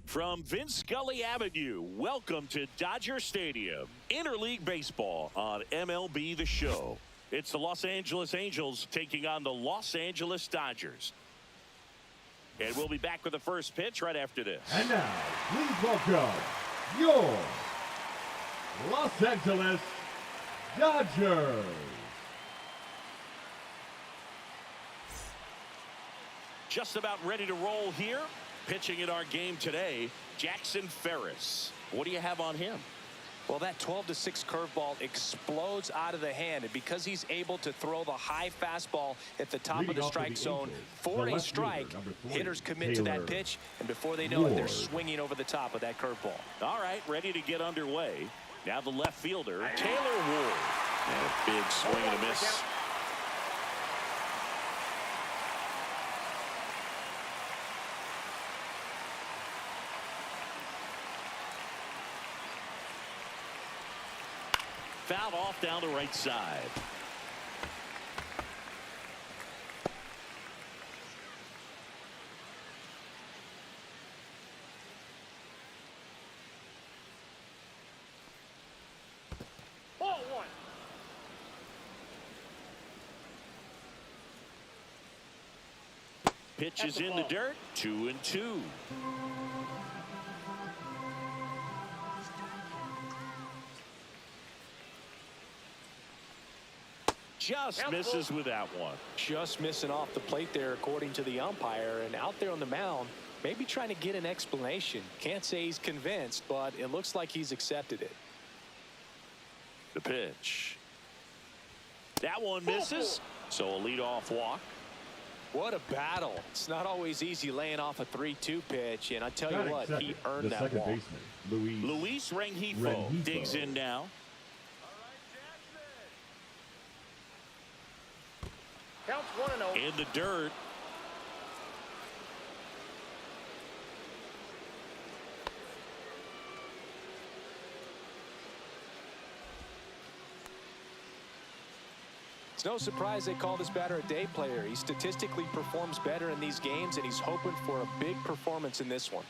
From Vince Scully Avenue, welcome to Dodger Stadium. Interleague Baseball on MLB The Show. It's the Los Angeles Angels taking on the Los Angeles Dodgers. And we'll be back with the first pitch right after this. And now, please welcome your Los Angeles Dodgers. Just about ready to roll here. Pitching in our game today, Jackson Ferris. What do you have on him? Well, that 12-6 curveball explodes out of the hand, and because he's able to throw the high fastball at the top of the strike zone for a strike, hitters commit to that pitch, and before they know it, they're swinging over the top of that curveball. All right, ready to get underway. Now the left fielder, Taylor Ward. And a big swing and a miss. Fouled off down the right side. Ball one. Pitch is in the dirt. 2-2. Just misses with that one. Just missing off the plate there, according to the umpire, and out there on the mound, maybe trying to get an explanation. Can't say he's convinced, but it looks like he's accepted it. The pitch. That one misses, so a leadoff walk. What a battle. It's not always easy laying off a 3-2 pitch, and I tell you what, he earned that walk. Luis Rengifo digs in now. Counts 1-0. In the dirt. It's no surprise they call this batter a day player. He statistically performs better in these games, and he's hoping for a big performance in this one.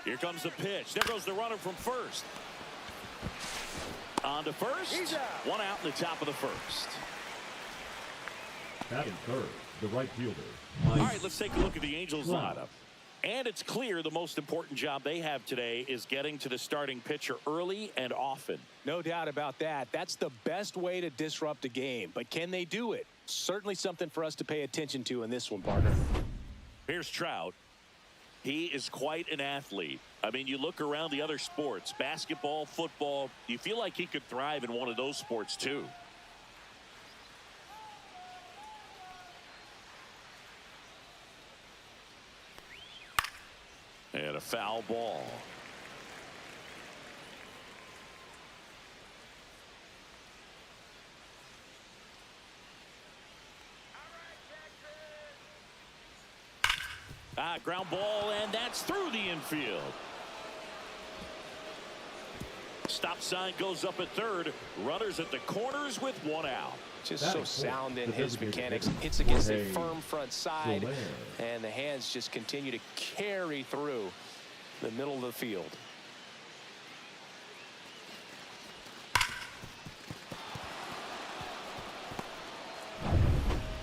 Here comes the pitch. There goes the runner from first. On to first. One out in the top of the first. Batting third, the right fielder. All right, let's take a look at the Angels lineup. And it's clear the most important job they have today is getting to the starting pitcher early and often. No doubt about that. That's the best way to disrupt a game. But can they do it? Certainly something for us to pay attention to in this one, partner. Here's Trout. He is quite an athlete. I mean, you look around the other sports, basketball, football, you feel like he could thrive in one of those sports too. And a foul ball. Ground ball, and that's through the infield. Stop sign goes up at third. Runners at the corners with one out. Just so sound in his mechanics. Hits against a firm front side, and the hands just continue to carry through the middle of the field.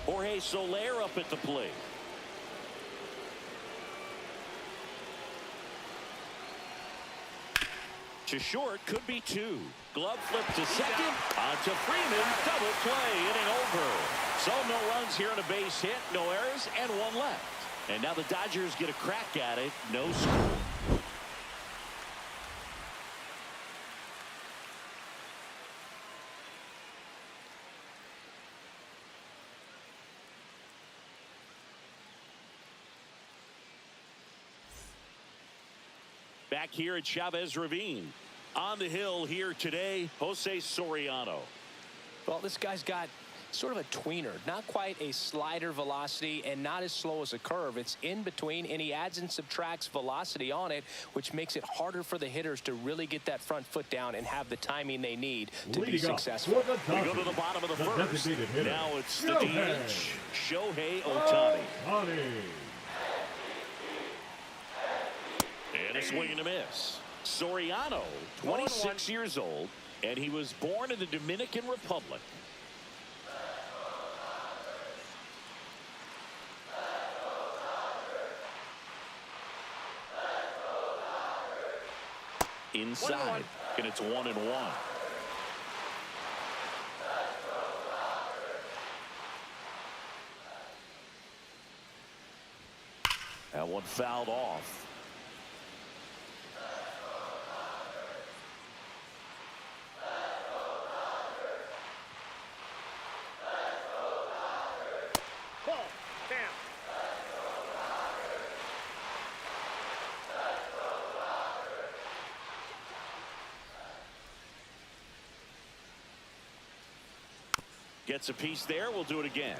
Jorge Soler up at the plate. To short, could be two. Glove flip to second. On to Freeman. Double play. Inning over. So no runs here on a base hit. No errors and one left. And now the Dodgers get a crack at it. No score. Back here at Chavez Ravine. On the hill here today, Jose Soriano. Well, this guy's got sort of a tweener. Not quite a slider velocity and not as slow as a curve. It's in between, and he adds and subtracts velocity on it, which makes it harder for the hitters to really get that front foot down and have the timing they need to be successful. We go to the bottom of the first. Now it's the DH, Shohei Ohtani. a swing and a miss. Soriano, 26 years old, and he was born in the Dominican Republic. Inside, and it's 1-1. That one fouled off. Ball, down. Gets a piece there. We'll do it again.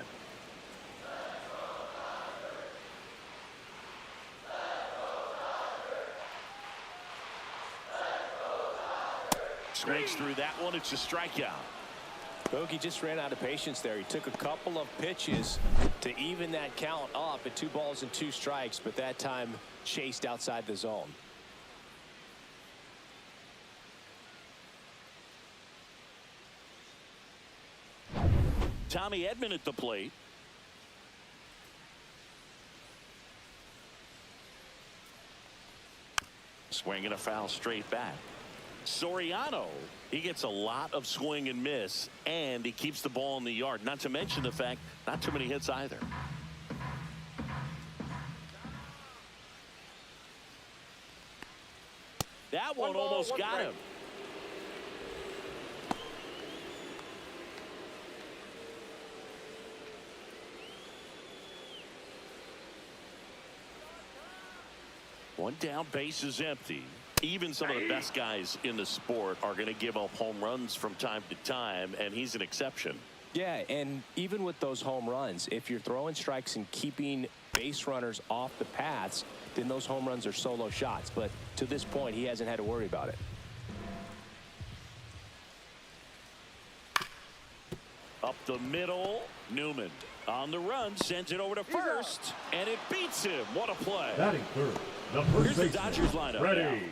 Swings through that one. It's a strikeout. Bogey just ran out of patience there. He took a couple of pitches to even that count up at 2 balls and 2 strikes, but that time chased outside the zone. Tommy Edman at the plate. Swinging a foul straight back. Soriano, he gets a lot of swing and miss, and he keeps the ball in the yard. Not to mention the fact, not too many hits either. That one almost got him. One down, base is empty. Even some of the best guys in the sport are going to give up home runs from time to time, and he's an exception. Yeah, and even with those home runs, if you're throwing strikes and keeping base runners off the paths, then those home runs are solo shots. But to this point, he hasn't had to worry about it. Up the middle, Newman on the run, sends it over to first, and it beats him. What a play. Batting third, the Here's first the baseman, Dodgers lineup. ready.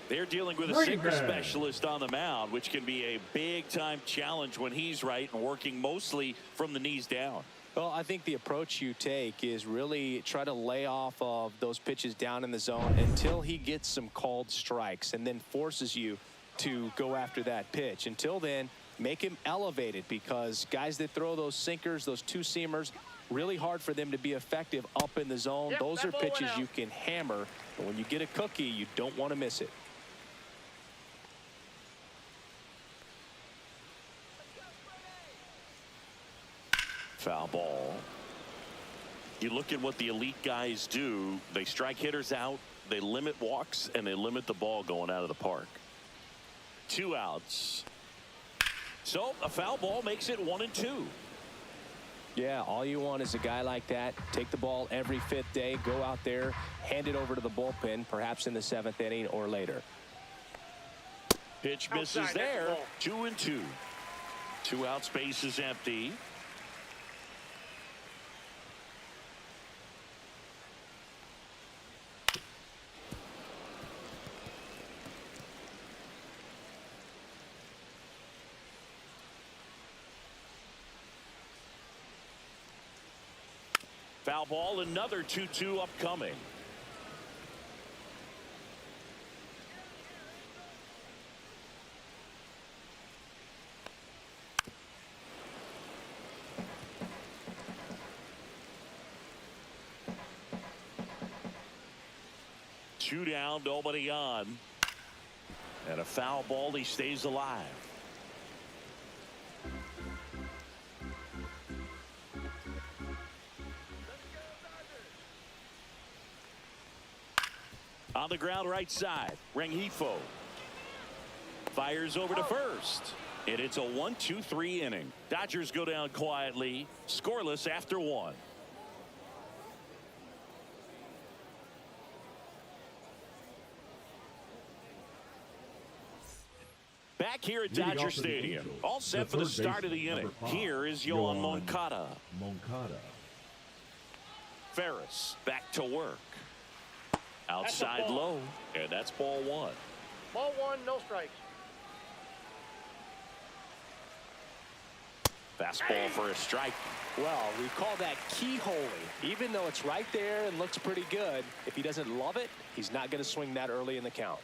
They're dealing with a sinker specialist on the mound, which can be a big-time challenge when he's right and working mostly from the knees down. Well, I think the approach you take is really try to lay off of those pitches down in the zone until he gets some called strikes and then forces you to go after that pitch. Until then, make him elevated, because guys that throw those sinkers, those 2-seamers, really hard for them to be effective up in the zone. Yep, those are ball pitches went out. you can hammer, but when you get a cookie, you don't want to miss it. Foul ball. You look at what the elite guys do. They strike hitters out, they limit walks, and they limit the ball going out of the park. 2 outs. So a foul ball makes it 1-2. Yeah, all you want is a guy like that. Take the ball every 5th day, go out there, hand it over to the bullpen, perhaps in the 7th inning or later. Pitch misses Outside, there. that's 2-2. 2 outs, base is empty. Foul ball, another 2-2 upcoming. Two down, nobody on. And a foul ball, he stays alive. On the ground right side, Rengifo fires over to first, and it's a 1-2-3 inning. Dodgers go down quietly, scoreless after 1. Back here at Leading Dodger off for the Stadium, Angels, all set for the third start of the baseman, inning. number 5, Here is Yohan Moncada. Moncada. Ferris back to work. Outside low, and that's ball one. Ball one, no strikes. Fastball for a strike. Well, we call that keyholing. Even though it's right there and looks pretty good, if he doesn't love it, he's not going to swing that early in the count.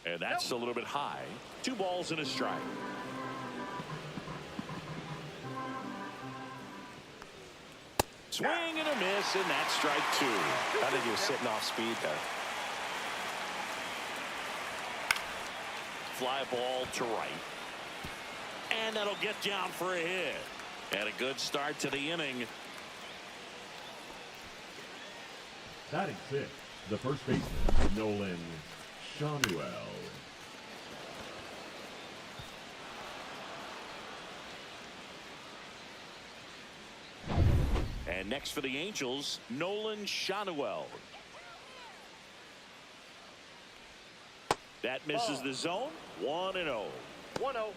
And that's a little bit high. 2 balls and a strike. Swing and a miss, and that's strike 2. I think he was sitting off speed there. Fly ball to right. And that'll get down for a hit. And a good start to the inning. Batting 6, the first baseman, Nolan Shanuel. And next for the Angels, Nolan Shanuel. That misses the zone. 1-0. 1-0.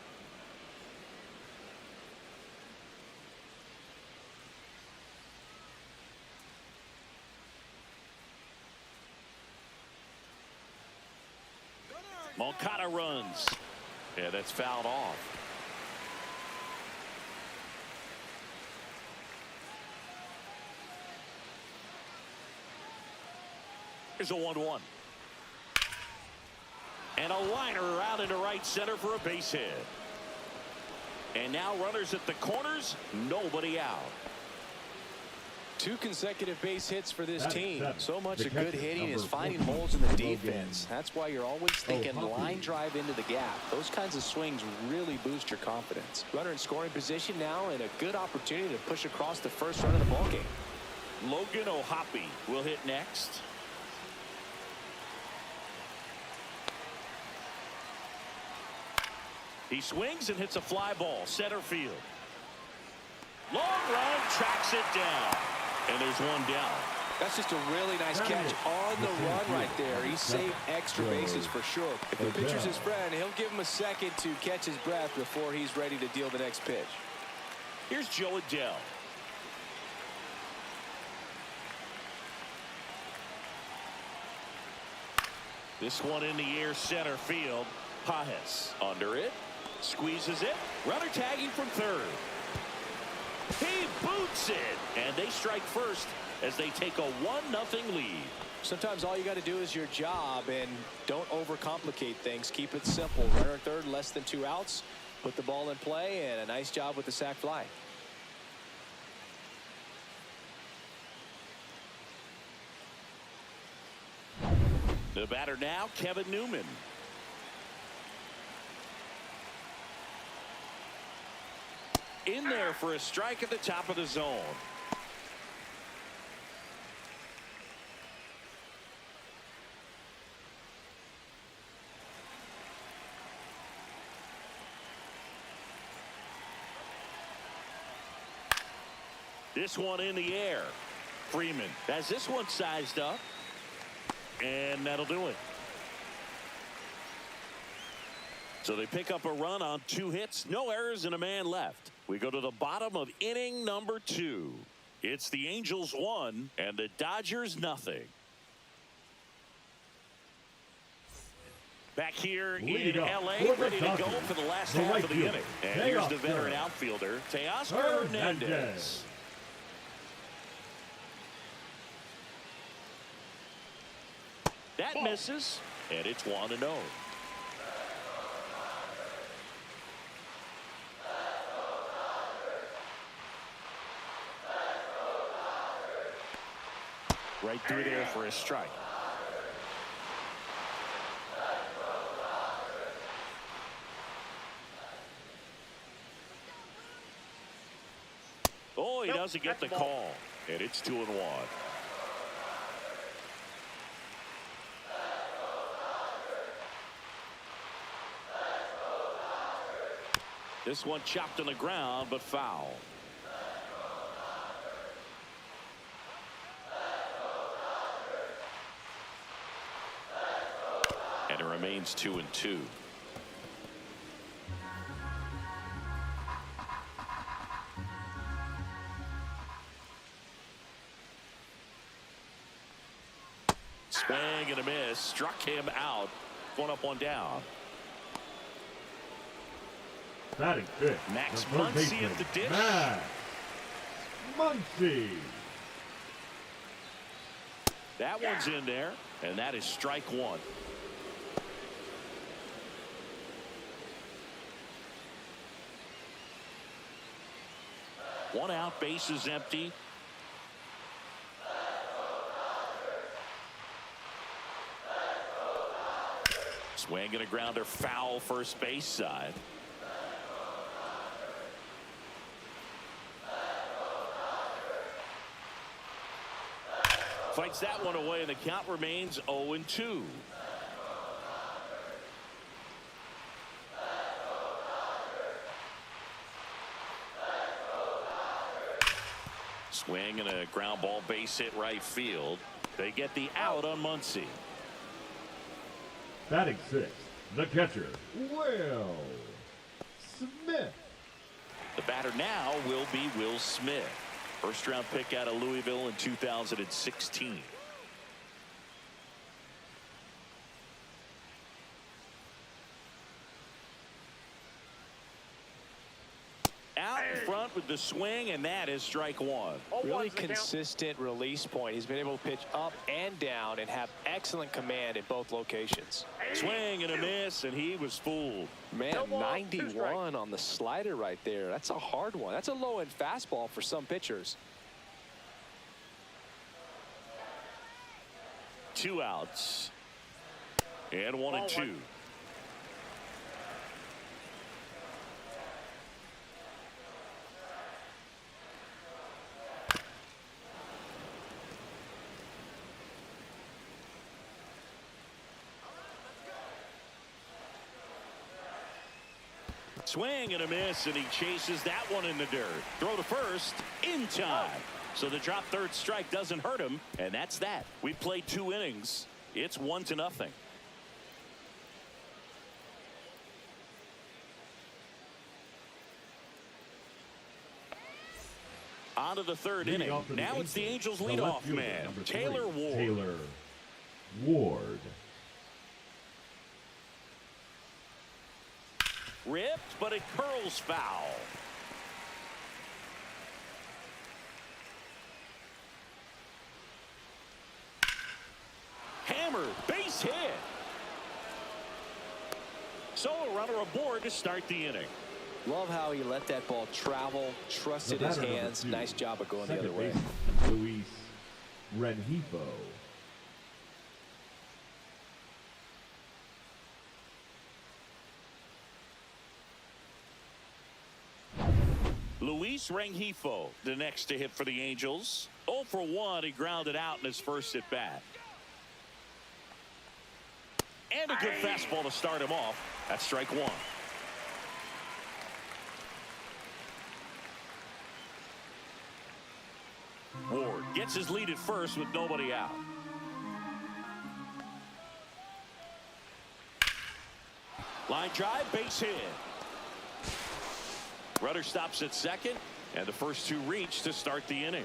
Moncada runs. Yeah, that's fouled off. Here's a 1-1. And a liner out into right center for a base hit. And now runners at the corners, nobody out. 2 consecutive base hits for this team. So much The of good catcher, hitting is number finding 14, holes in the Logan defense. That's why you're always thinking line drive into the gap. Those kinds of swings really boost your confidence. Runner in scoring position now, and a good opportunity to push across the first run of the ballgame. Logan O'Hoppe will hit next. He swings and hits a fly ball center field. Long run, tracks it down, and there's one down. That's just a really nice catch on the run right there. He saved extra bases for sure. If the pitcher's his friend, he'll give him a second to catch his breath before he's ready to deal the next pitch. Here's Joe Adele. This one in the air, center field. Pajes under it, squeezes it. Runner tagging from third. He boots it, and they strike first as they take a 1-0 lead. Sometimes all you got to do is your job, and don't overcomplicate things. Keep it simple. Runner at third, less than 2 outs. Put the ball in play, and a nice job with the sac fly. The batter now, Kevin Newman. In there for a strike at the top of the zone. This one in the air. Freeman has this one sized up. And that'll do it. So they pick up a run on 2 hits, no errors, and a man left. We go to the bottom of inning number 2. It's the Angels 1 and the Dodgers 0. Back here in L.A., ready to go for the last half of the inning. And here's the veteran outfielder, Teoscar Hernandez. That misses, and it's 1-0. Right through there for a strike. Oh, he doesn't get the call, and it's 2-1. This one chopped on the ground, but foul. And it remains 2-2. Swing and a miss. Struck him out. One up, one down. Batting fifth. Max the third Muncy baseman, at the dish. Max Muncy. That one's in there, and that is strike one. One out, base is empty. Swing and a grounder, foul first base side. Fights that one away, and the count remains 0-2. Swing and a ground ball, base hit right field. They get the out on Muncy. Batting sixth, the catcher, Will Smith. The batter now will be Will Smith. First round pick out of Louisville in 2016. Out in front with the swing, and that is strike one. Really consistent release point. He's been able to pitch up and down and have excellent command in both locations. Swing and a miss, and he was fooled. Man, 91 on the slider right there. That's a hard one. That's a low-end fastball for some pitchers. Two outs. And 1-2. Swing and a miss, and he chases that one in the dirt. Throw to first in time. So the drop third strike doesn't hurt him, and that's that. We played 2 innings. It's 1-0. On to the third inning. Now it's the Angels leadoff man, Taylor Ward. Taylor Ward. Ripped, but it curls foul. Hammer, base hit. So a runner aboard to start the inning. Love how he let that ball travel, trusted his hands. Nice job of going the other way. Luis Rengifo. Luis Rengifo, the next to hit for the Angels. 0 for 1, he grounded out in his first at bat. And a good fastball to start him off. That's strike one. Ward gets his lead at first with nobody out. Line drive, base hit. Runner stops at second, and the first 2 reach to start the inning.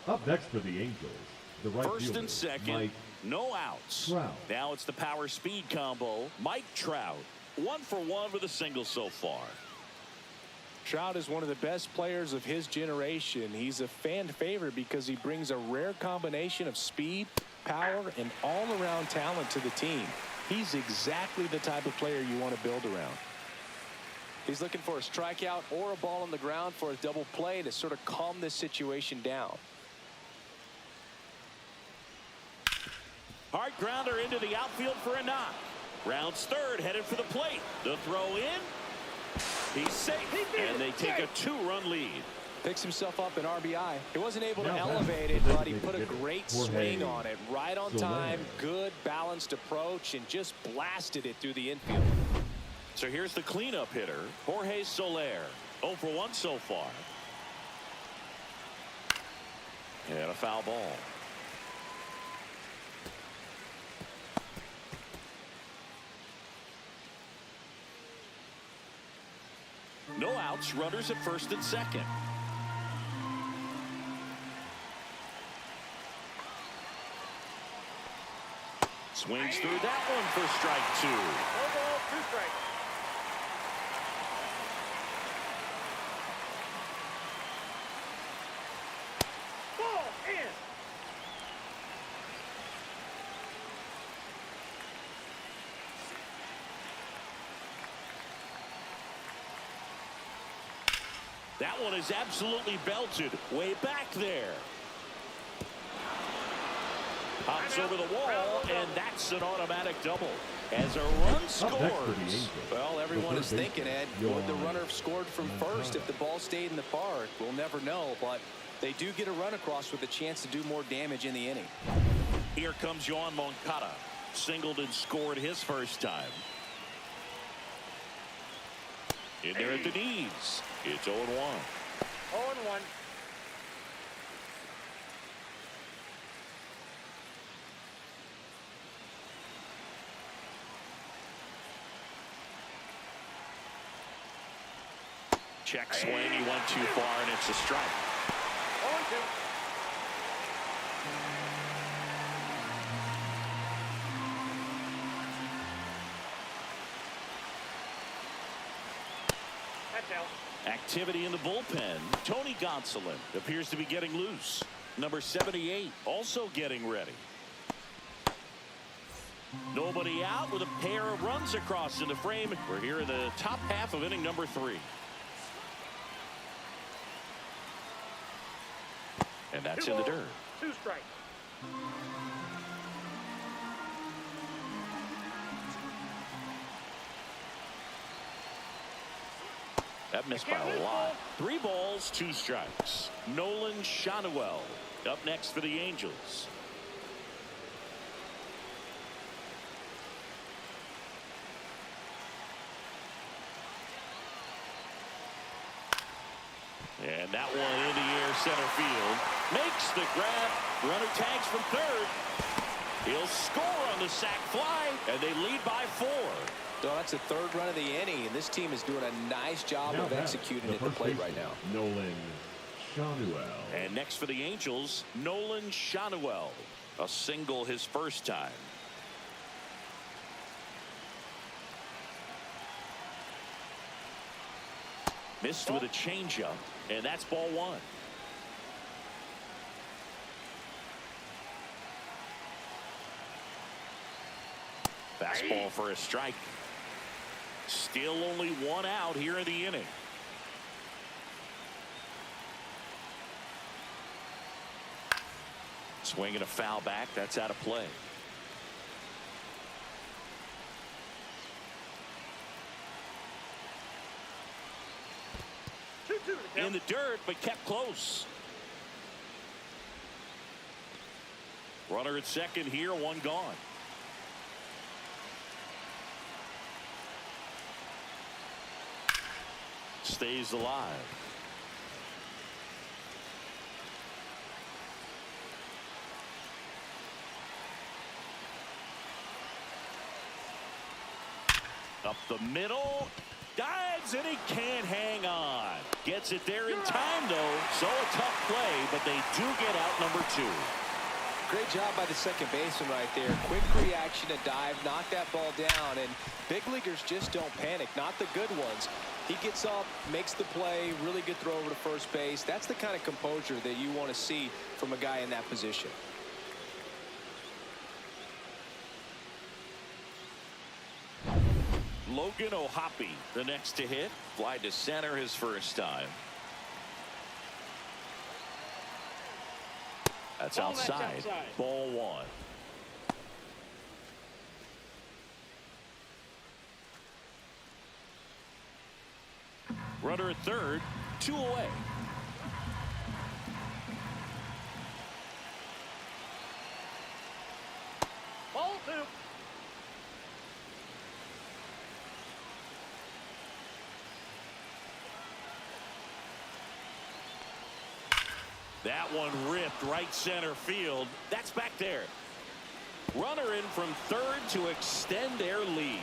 Up next for the Angels, the right First fielder, and second, Mike no outs. Trout. Now it's the power speed combo. Mike Trout, 1 for 1 with a single so far. Trout is one of the best players of his generation. He's a fan favorite because he brings a rare combination of speed, power, and all-around talent to the team. He's exactly the type of player you want to build around. He's looking for a strikeout or a ball on the ground for a double play to sort of calm this situation down. Hard grounder into the outfield for a knock. Rounds third, headed for the plate. The throw in. He's safe, and they take a 2-run lead. Picks himself up an RBI. He wasn't able to Now elevate it, but he put a great swing on it. Right on time, good balanced approach, and just blasted it through the infield. So here's the cleanup hitter, Jorge Soler. 0 for 1 so far. And a foul ball. No outs, runners at first and second. Swings through that one for strike 2. No ball, 2 strikes. Ball in. That one is absolutely belted way back there. Hops over the wall, and that's an automatic double. As a run scores. Well, everyone is thinking, Ed, would the runner have scored from first if the ball stayed in the park? We'll never know, but they do get a run across with a chance to do more damage in the inning. Here comes Yoan Moncada. Singled and scored his first time. In there at the knees. It's 0-1. 0-1. Check swing. He went too far, and it's a strike. 0-2. That's out. Activity in the bullpen. Tony Gonsolin appears to be getting loose. Number 78 also getting ready. Nobody out with a pair of runs across in the frame. We're here in the top half of inning number 3. And that's in the dirt. 2 strikes. That missed by a lot. 3 balls, 2 strikes. Nolan Shanuel up next for the Angels. And that one in the air center field. Makes the grab. Runner tags from third. He'll score on the sac fly, and they lead by 4. So that's the 3rd run of the inning, and this team is doing a nice job of executing at the plate right now. Nolan Shanuel. And next for the Angels, Nolan Shanuel. A single his first time. Missed with a changeup, and that's ball 1. Fastball for a strike. Still only 1 out here in the inning. Swinging a foul back. That's out of play. In the dirt, but kept close. Runner at second here, 1 gone. Stays alive. Up the middle. Dives, and he can't hang on. Gets it there in time, though. So a tough play, but they do get out number 2. Great job by the second baseman right there. Quick reaction to dive, knock that ball down, and big leaguers just don't panic, not the good ones. He gets up, makes the play, really good throw over to first base. That's the kind of composure that you want to see from a guy in that position. Logan O'Hoppe, the next to hit. Fly to center his first time. That's outside. Ball 1. Runner at third, 2 away. Ball 2. That one ripped right center field. That's back there. Runner in from third to extend their lead.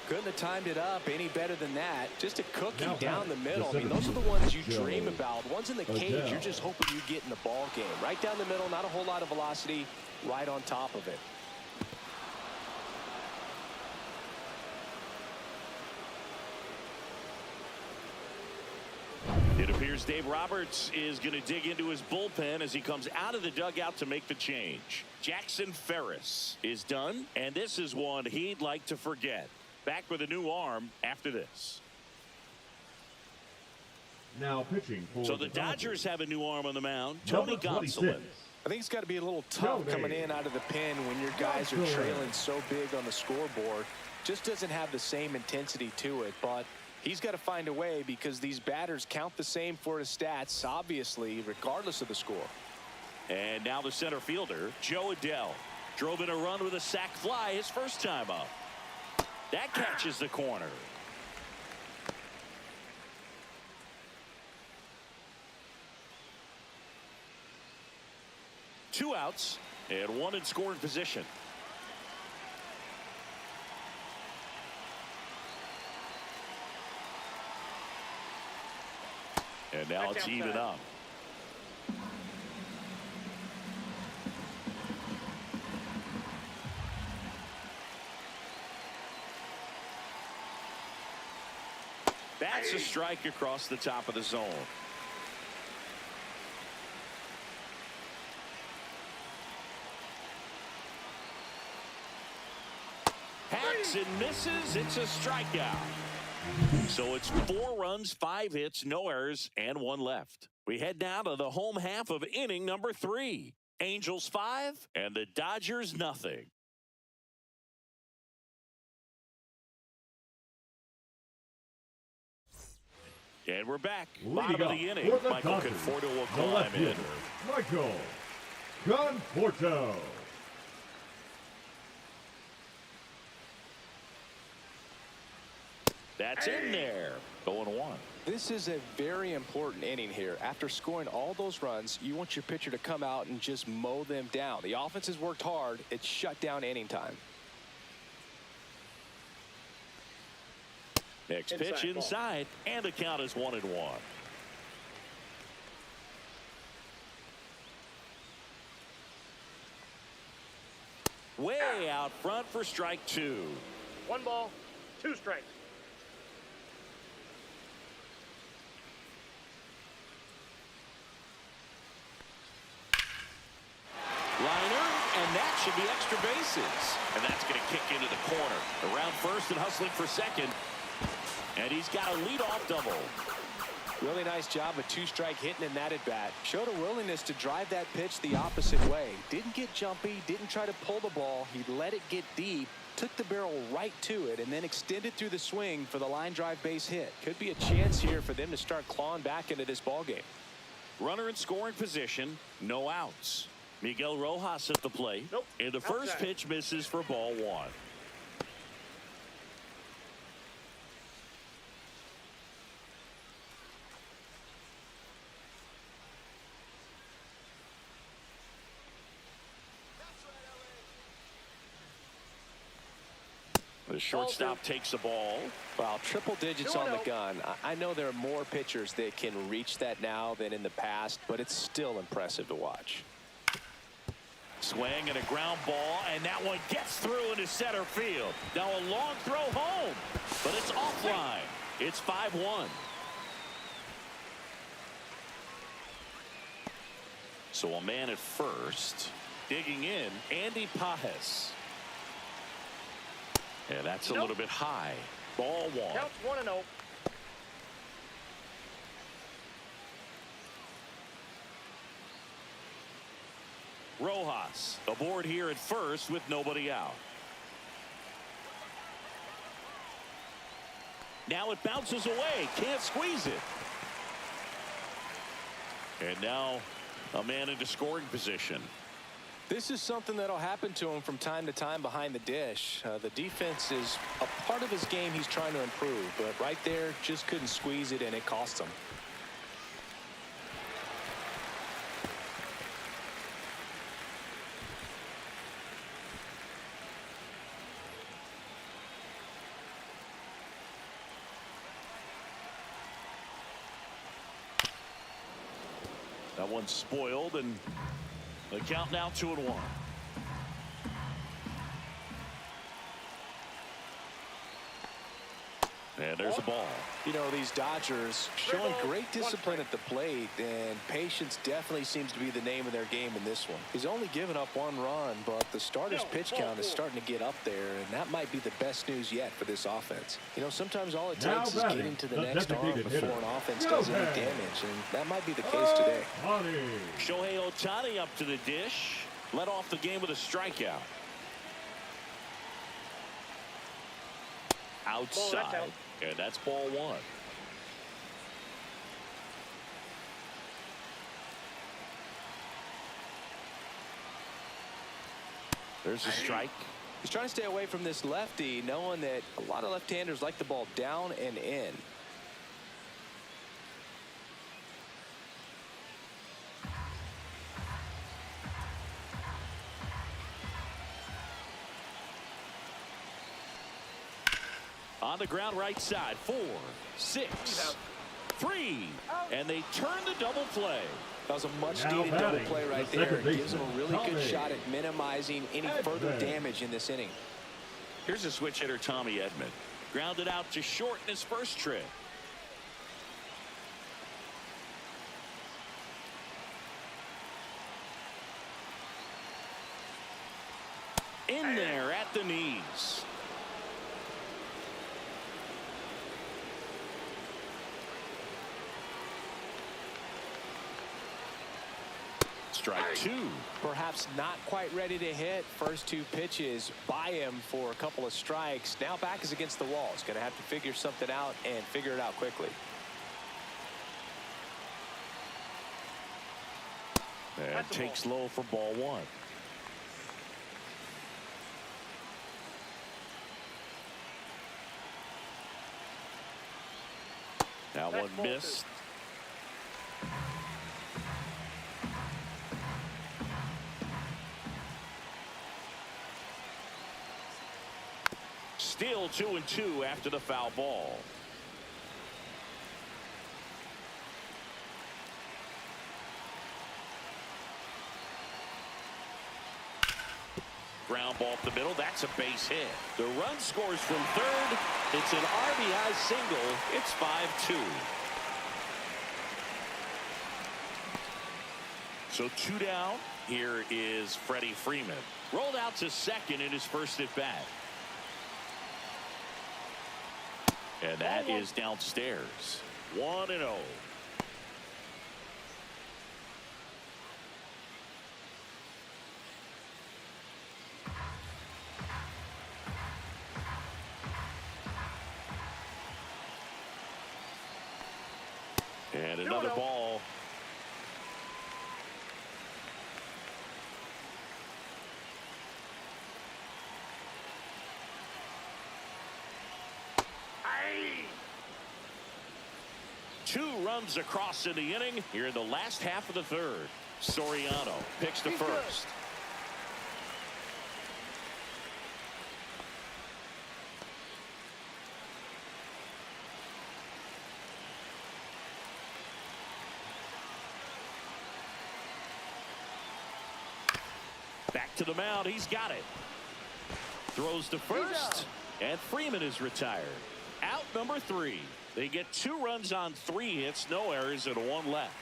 Couldn't have timed it up any better than that. Just a cookie Now down the middle. I mean, the those are the ones you Joe dream about. Ones in the cage, Adele. you're just hoping you get in the ball game. Right down the middle, not a whole lot of velocity, right on top of it. It appears Dave Roberts is going to dig into his bullpen as he comes out of the dugout to make the change. Jackson Ferris is done, and this is one he'd like to forget. Back with a new arm after this. Now pitching for So the Dodgers have a new arm on the mound, Number Tony 26. Gonsolin. I think it's got to be a little tough Tony. coming in out of the pen when your guys are Gonsolin. trailing so big on the scoreboard. Just doesn't have the same intensity to it, but he's got to find a way because these batters count the same for his stats, obviously, regardless of the score. And now the center fielder, Joe Adele, drove in a run with a sac fly his first time up. That catches the corner. Two outs and one in scoring position. And now That's it's even outside. up. That's a strike across the top of the zone. Hacks and misses. It's a strikeout. So it's 4 runs, 5 hits, no errors, and 1 left. We head now to the home half of inning number 3. Angels 5 and the Dodgers nothing. And we're back. Bottom of the inning. Michael Conforto will climb in. Michael Conforto. That's in there. 0-1. This is a very important inning here. After scoring all those runs, you want your pitcher to come out and just mow them down. The offense has worked hard. It's shut down inning time. Next pitch inside, and the count is 1-1. Way out front for strike 2. 1 ball, 2 strikes. Liner, and that should be extra bases. And that's going to kick into the corner. Around first and hustling for second. And he's got a leadoff double. Really nice job of 2-strike hitting in that at bat. Showed a willingness to drive that pitch the opposite way. Didn't get jumpy, didn't try to pull the ball. He let it get deep, took the barrel right to it, and then extended through the swing for the line drive base hit. Could be a chance here for them to start clawing back into this ball game. Runner in scoring position, no outs. Miguel Rojas at the plate. Nope. And the first Outside. pitch misses for ball 1. The shortstop takes the ball. Wow, triple digits on the 2-0. gun. I know there are more pitchers that can reach that now than in the past, but it's still impressive to watch. Swing and a ground ball, and that one gets through into center field. Now a long throw home, but it's offline. It's 5-1. So a man at first. Digging in, Andy Pajes. And that's a little bit high. Ball 1. Counts 1-0. Rojas aboard here at first with nobody out. Now it bounces away. Can't squeeze it. And now a man into scoring position. This is something that'll happen to him from time to time behind the dish. The defense is a part of his game he's trying to improve, but right there just couldn't squeeze it, and it cost him. That one's spoiled, and the count now 2-1. And there's a ball. You know, these Dodgers showing great discipline at the plate, and patience definitely seems to be the name of their game in this one. He's only given up 1 run, but the starter's pitch count is starting to get up there, and that might be the best news yet for this offense. You know, sometimes all it takes is getting to the next arm before an offense does any damage, and that might be the case today. Shohei Ohtani up to the dish. Led off the game with a strikeout. Outside. And that's ball 1. There's a strike. He's trying to stay away from this lefty, knowing that a lot of left-handers like the ball down and in. On the ground right side. 4, 6, 3. And they turn the double play. That was a much-needed double play right there. It gives him a really good shot at minimizing any further damage in this inning. Here's a switch hitter, Tommy Edman. Grounded out to short in his first trip. In there at the knees. Strike 2. Perhaps not quite ready to hit. First 2 pitches by him for a couple of strikes. Now back is against the wall. He's going to have to figure something out and figure it out quickly. And takes low for ball 1. That one missed. Still 2-2 after the foul ball. Ground ball up the middle. That's a base hit. The run scores from third. It's an RBI single. It's 5-2. So 2 down. Here is Freddie Freeman. Rolled out to second in his first at bat. And that is downstairs. 1-0. And another ball. Two runs across in the inning here in the last half of the third. Soriano picks to first. Back to the mound. He's got it. Throws to first. And Freeman is retired. Out number 3. They get 2 runs on 3 hits, no errors, and 1 left.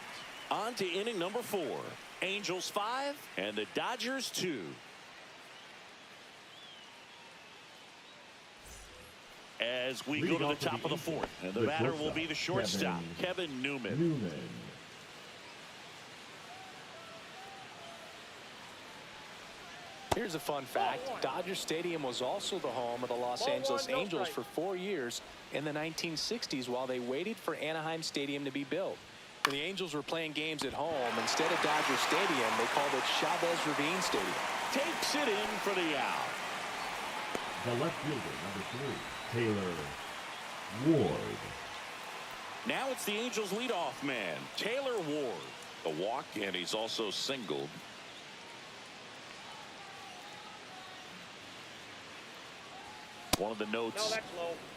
On to inning number 4. Angels 5 and the Dodgers 2. As we go to the top of the 4th, and the batter will be the shortstop, Kevin Newman. Here's a fun fact. Dodger Stadium was also the home of the Los Angeles Angels for 4 years in the 1960s while they waited for Anaheim Stadium to be built. When the Angels were playing games at home, instead of Dodger Stadium, they called it Chavez Ravine Stadium. Takes it in for the out. The left fielder, number 3, Taylor Ward. Now it's the Angels leadoff man, Taylor Ward. A walk, and he's also singled. One of the notes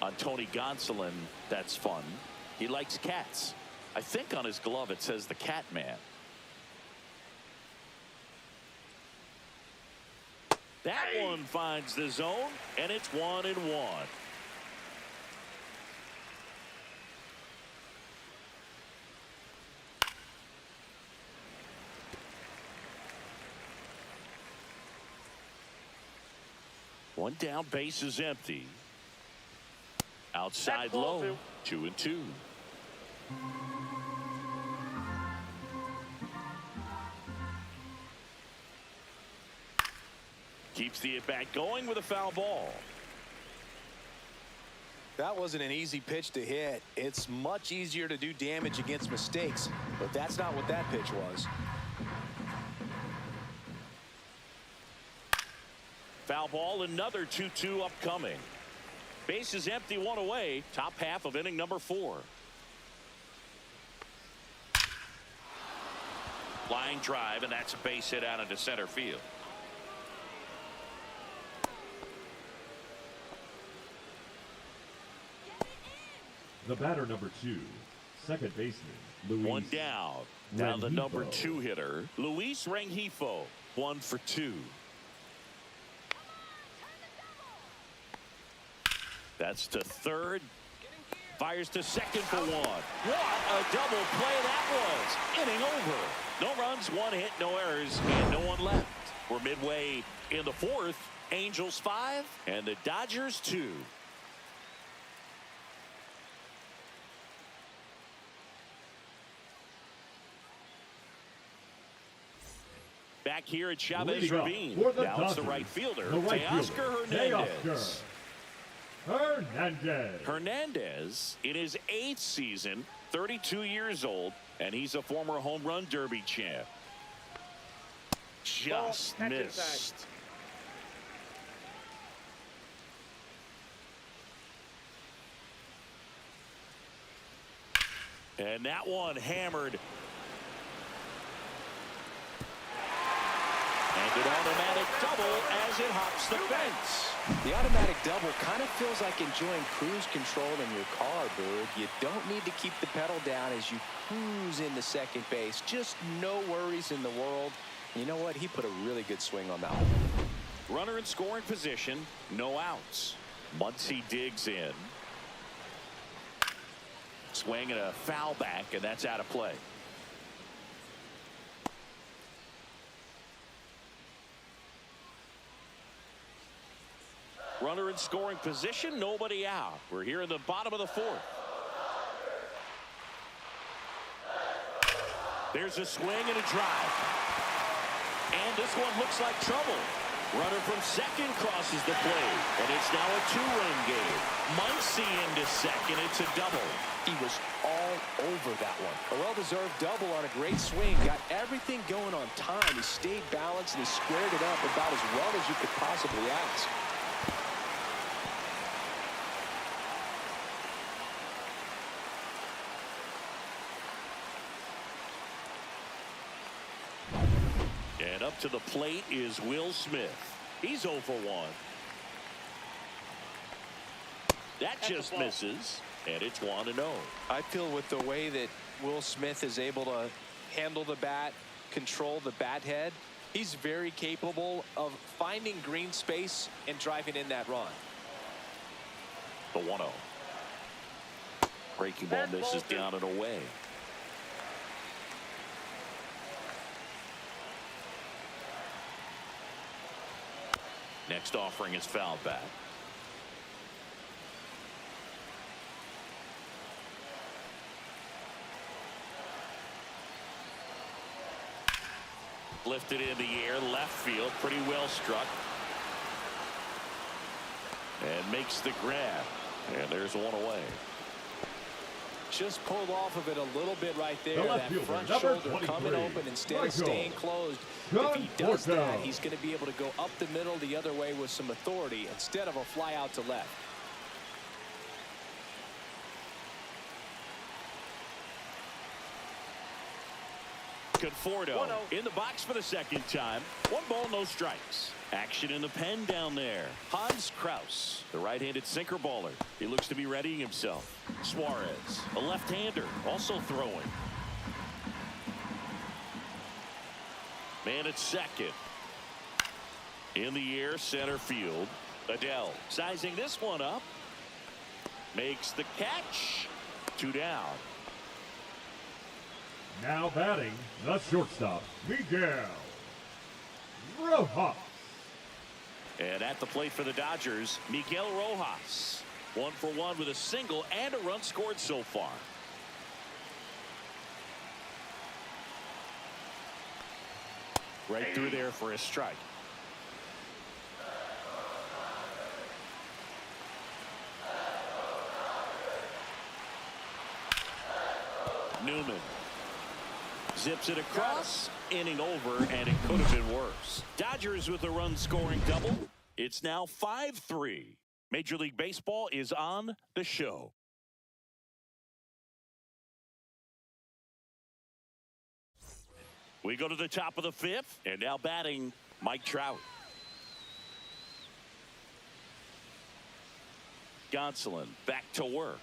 on Tony Gonsolin that's fun. He likes cats. I think on his glove it says the Cat Man. That one finds the zone, and it's 1-1. One down, base is empty. Outside low, 2-2. Keeps the at-bat going with a foul ball. That wasn't an easy pitch to hit. It's much easier to do damage against mistakes, but that's not what that pitch was. Foul ball, another 2-2 upcoming. Base is empty, one away. Top half of inning number 4. Line drive, and that's a base hit out into center field. The batter number 2, second baseman, Luis. One down. Now the Rengifo. number 2 hitter, Luis Rengifo. 1 for 2. That's to third. Fires to second for 1. What a double play that was. Inning over. No runs, 1 hit, no errors, and no one left. We're midway in the 4th. Angels 5 and the Dodgers 2. Back here at Chavez Leading off Ravine. for the Now it's the Dodgers, right fielder, the right Teoscar fielder, Hernandez. Hernandez. Hernandez in his 8th season, 32 years old, and he's a former home run derby champ. Just Ball, catch missed. And that one hammered. And an automatic double as it hops the fence. The automatic double kind of feels like enjoying cruise control in your car, Bird. You don't need to keep the pedal down as you cruise into second base. Just no worries in the world. You know what? He put a really good swing on that one. Runner in scoring position, no outs. Muncy digs in. Swing and a foul back, and that's out of play. Runner in scoring position, nobody out. We're here in the bottom of the 4th. There's a swing and a drive. And this one looks like trouble. Runner from second crosses the plate, and it's now a 2-run game. Muncy into second. It's a double. He was all over that one. A well-deserved double on a great swing. Got everything going on time. He stayed balanced, and he squared it up about as well as you could possibly ask. And up to the plate is Will Smith. He's 0 for 1. That just misses, and it's 1-0. I feel with the way that Will Smith is able to handle the bat, control the bat head, he's very capable of finding green space and driving in that run. The 1-0. Breaking ball misses down and away. Next offering is fouled back. Lifted in the air, left field, pretty well struck. And makes the grab. And there's one away. Just pulled off of it a little bit right there. The left That fielder, front number shoulder 23, coming open instead of Michael staying closed. If he does that, he's going to be able to go up the middle the other way with some authority instead of a fly out to left. Conforto in the box for the second time. 1 ball, no strikes. Action in the pen down there. Hans Kraus, the right-handed sinker baller. He looks to be readying himself. Suarez, a left-hander, also throwing. Man at second. In the air, center field. Adele sizing this one up. Makes the catch. 2 down. Now batting, the shortstop, Miguel Rojas. And at the plate for the Dodgers, Miguel Rojas. 1 for 1 with a single and a run scored so far. Right through there for a strike. Newman zips it across. Inning over, and it could have been worse. Dodgers with a run scoring double. It's now 5-3. Major League Baseball is on the show. We go to the top of the 5th, and now batting Mike Trout. Gonsolin back to work.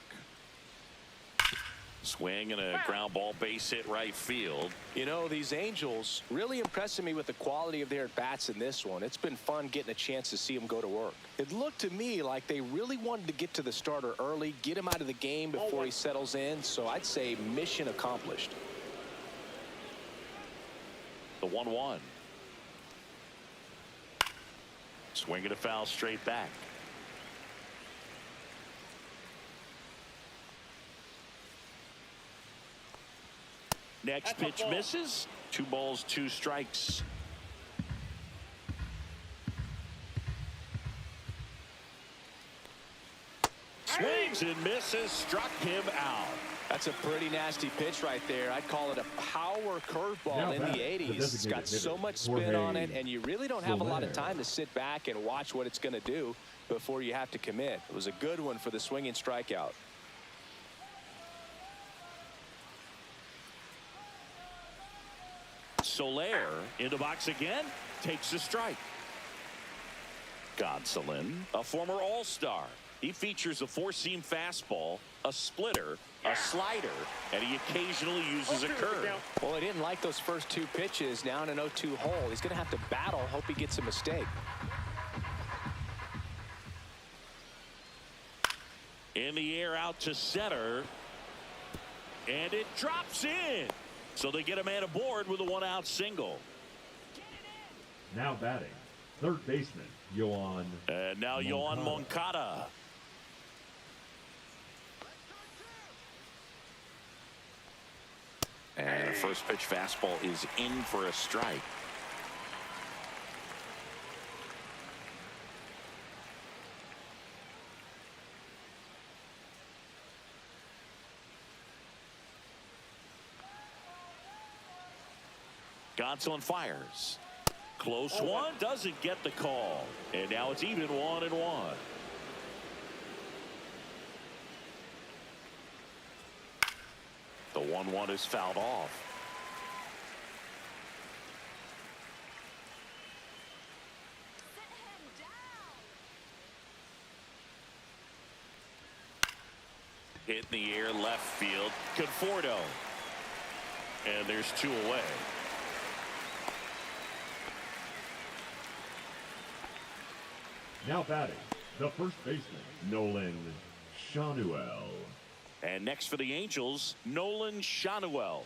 Swing and a ground ball, base hit right field. You know, these Angels really impressing me with the quality of their at-bats in this one. It's been fun getting a chance to see them go to work. It looked to me like they really wanted to get to the starter early, get him out of the game before he settles in. So I'd say mission accomplished. The 1-1. Swing and a foul straight back. Next pitch misses. 2 balls, 2 strikes. Swings and misses. Struck him out. That's a pretty nasty pitch right there. I'd call it a power curveball in the 80s. It's got so much spin on it, and you really don't have a lot of time to sit back and watch what it's going to do before you have to commit. It was a good one for the swinging strikeout. Soler in the box again, takes a strike. Gonsolin, a former All-Star. He features a 4-seam fastball, a splitter, a slider, and he occasionally uses a curve. Well, he didn't like those first 2 pitches. Now in an 0-2 hole, he's going to have to battle, hope he gets a mistake. In the air, out to center, and it drops in. So they get a man aboard with a 1-out single. Now batting, third baseman, Yoan. And now Yoan Moncada. And a first pitch fastball is in for a strike. Gonsolin fires. Close one, doesn't get the call. And now it's even 1-1. The 1-1 is fouled off. Hit in the air, left field. Conforto. And there's 2 away. Now batting, the first baseman, Nolan Shanuel. And next for the Angels, Nolan Shanuel.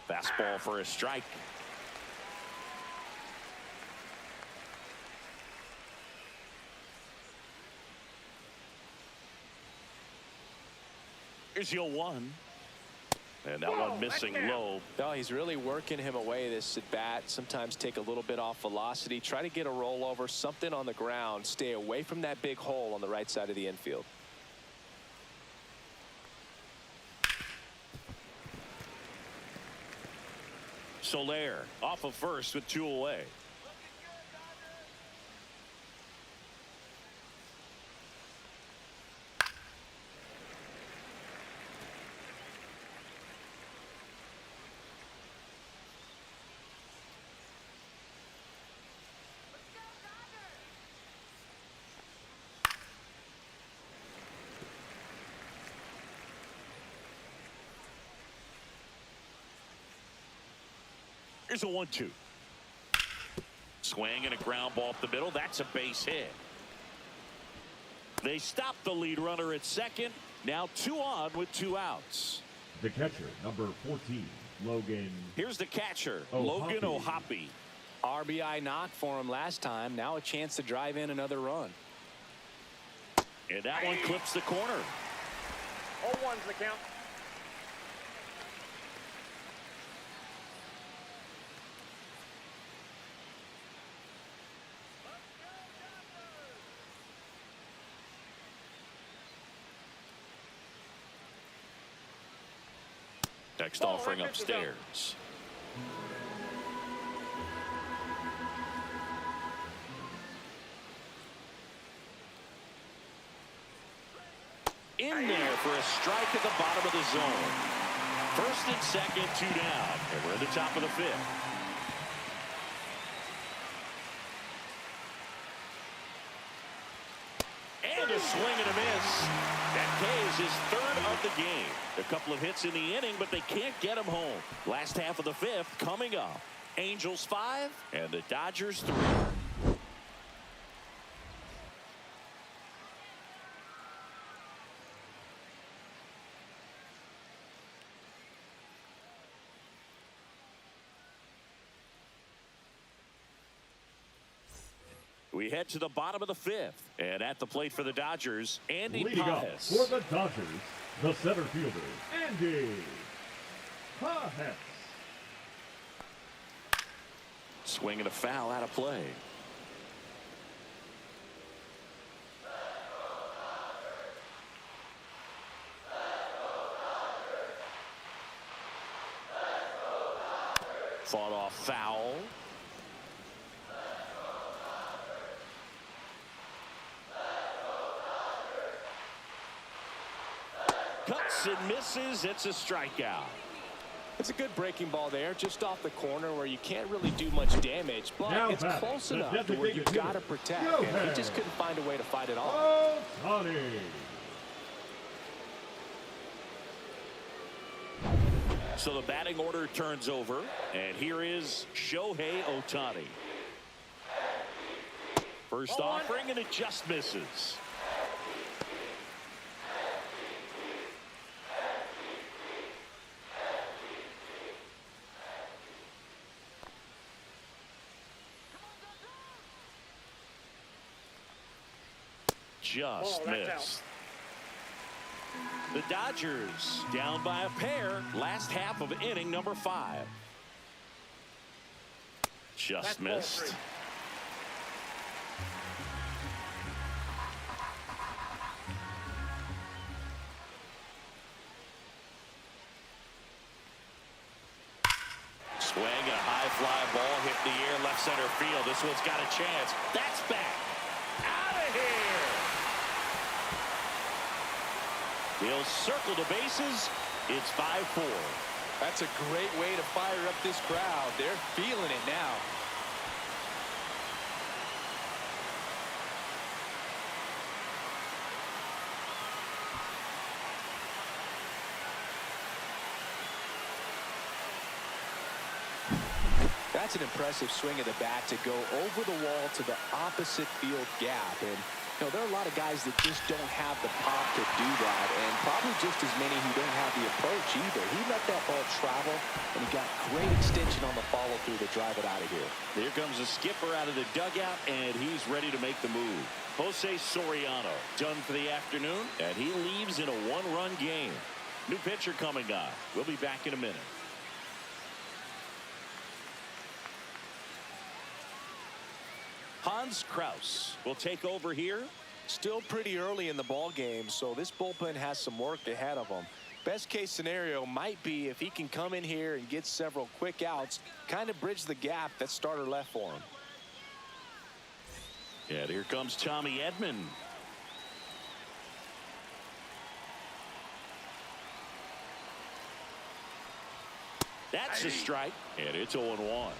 Fastball for a strike. Here's your 1. And that one missing low. No, he's really working him away this at bat. Sometimes take a little bit off velocity. Try to get a rollover, something on the ground. Stay away from that big hole on the right side of the infield. Soler off of first with 2 away. Here's a 1-2. Swing and a ground ball up the middle. That's a base hit. They stop the lead runner at second. Now 2 on with 2 outs. The catcher, number 14, Logan. Here's the catcher, Logan O'Hoppe. RBI knock for him last time. Now a chance to drive in another run. And that one clips the corner. 0-1's the count. Next offering upstairs. In there for a strike at the bottom of the zone. First and second, 2 down. And we're at the top of the 5th. And a swing and a miss. That K is his 3rd of the game. A couple of hits in the inning, but they can't get him home. Last half of the 5th coming up. Angels 5 and the Dodgers 3. We head to the bottom of the 5th. And at the plate for the Dodgers, Andy Leading up Pajes. for the Dodgers, the center fielder, Andy Pajes. Swing and a foul out of play. Fought off foul. Cuts and misses. It's a strikeout. It's a good breaking ball there, just off the corner where you can't really do much damage, but Now it's back, close the enough to where you've designated got to hitter, protect, go and he ahead. just couldn't find a way to fight it off. Ohtani. So the batting order turns over, and here is Shohei Ohtani. First offering, and it just misses. Just missed. The Dodgers down by a pair. Last half of inning number 5. Just missed. Swing and a high fly ball hit the air left center field. This one's got a chance. That's back. Out of here. He'll circle the bases. It's 5-4. That's a great way to fire up this crowd. They're feeling it now. That's an impressive swing of the bat to go over the wall to the opposite field gap. And you know, there are a lot of guys that just don't have the pop to do that, and probably just as many who don't have the approach either. He let that ball travel, and he got great extension on the follow-through to drive it out of here. Here comes the skipper out of the dugout, and he's ready to make the move. Jose Soriano done for the afternoon, and he leaves in a 1-run game. New pitcher coming on. We'll be back in a minute. Hans Kraus will take over here. Still pretty early in the ball game, so this bullpen has some work ahead of him. Best case scenario might be if he can come in here and get several quick outs, kind of bridge the gap that starter left for him. And here comes Tommy Edman. That's a strike, and it's 0-1.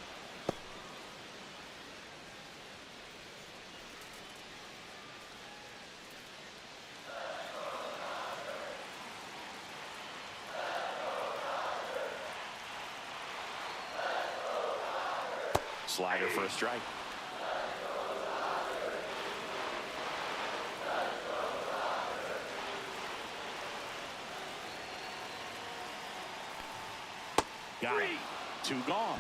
Slider for a strike. Got it. 2 gone.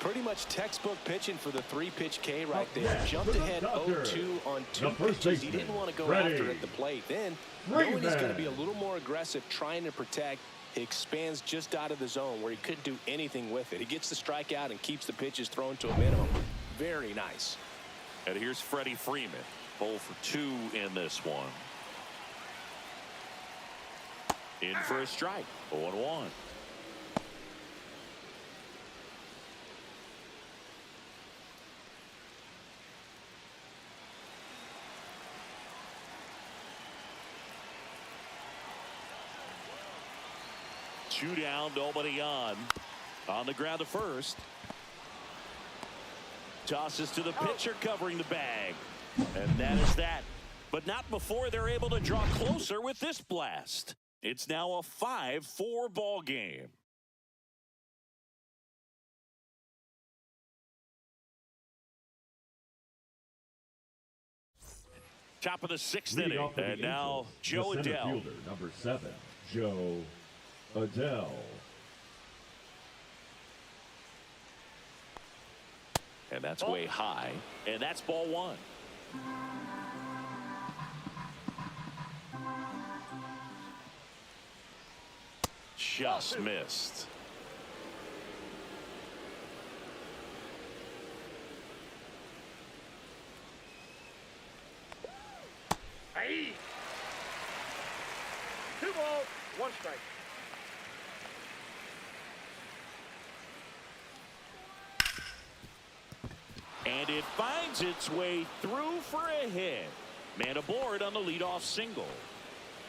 Pretty much textbook pitching for the 3-pitch K right there. Jumped ahead 0-2 on 2 pitches. He didn't want to go after at the plate. Then, knowing he's going to be a little more aggressive trying to protect, he expands just out of the zone where he couldn't do anything with it. He gets the strikeout and keeps the pitches thrown to a minimum. Very nice. And here's Freddie Freeman. 0 for 2 in this one. In for a strike. 0-1. Two down, nobody on. On the ground to first. Tosses to the pitcher covering the bag. And that is that. But not before they're able to draw closer with this blast. It's now a 5-4 ball game. Top of the 6th inning. And now Joe Adele. Fielder, number 7, Joe Adele. And that's way high. And that's ball 1. Just missed. Hey! 2 balls, 1 strike. And it finds its way through for a hit. Man aboard on the leadoff single.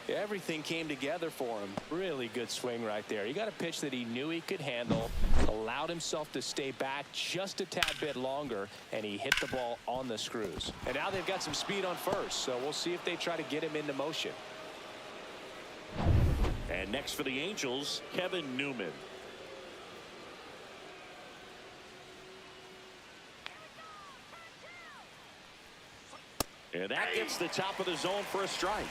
Everything came together for him. Really good swing right there. He got a pitch that he knew he could handle, allowed himself to stay back just a tad bit longer, and he hit the ball on the screws. And now they've got some speed on first, so we'll see if they try to get him into motion. And next for the Angels, Kevin Newman. And that gets the top of the zone for a strike.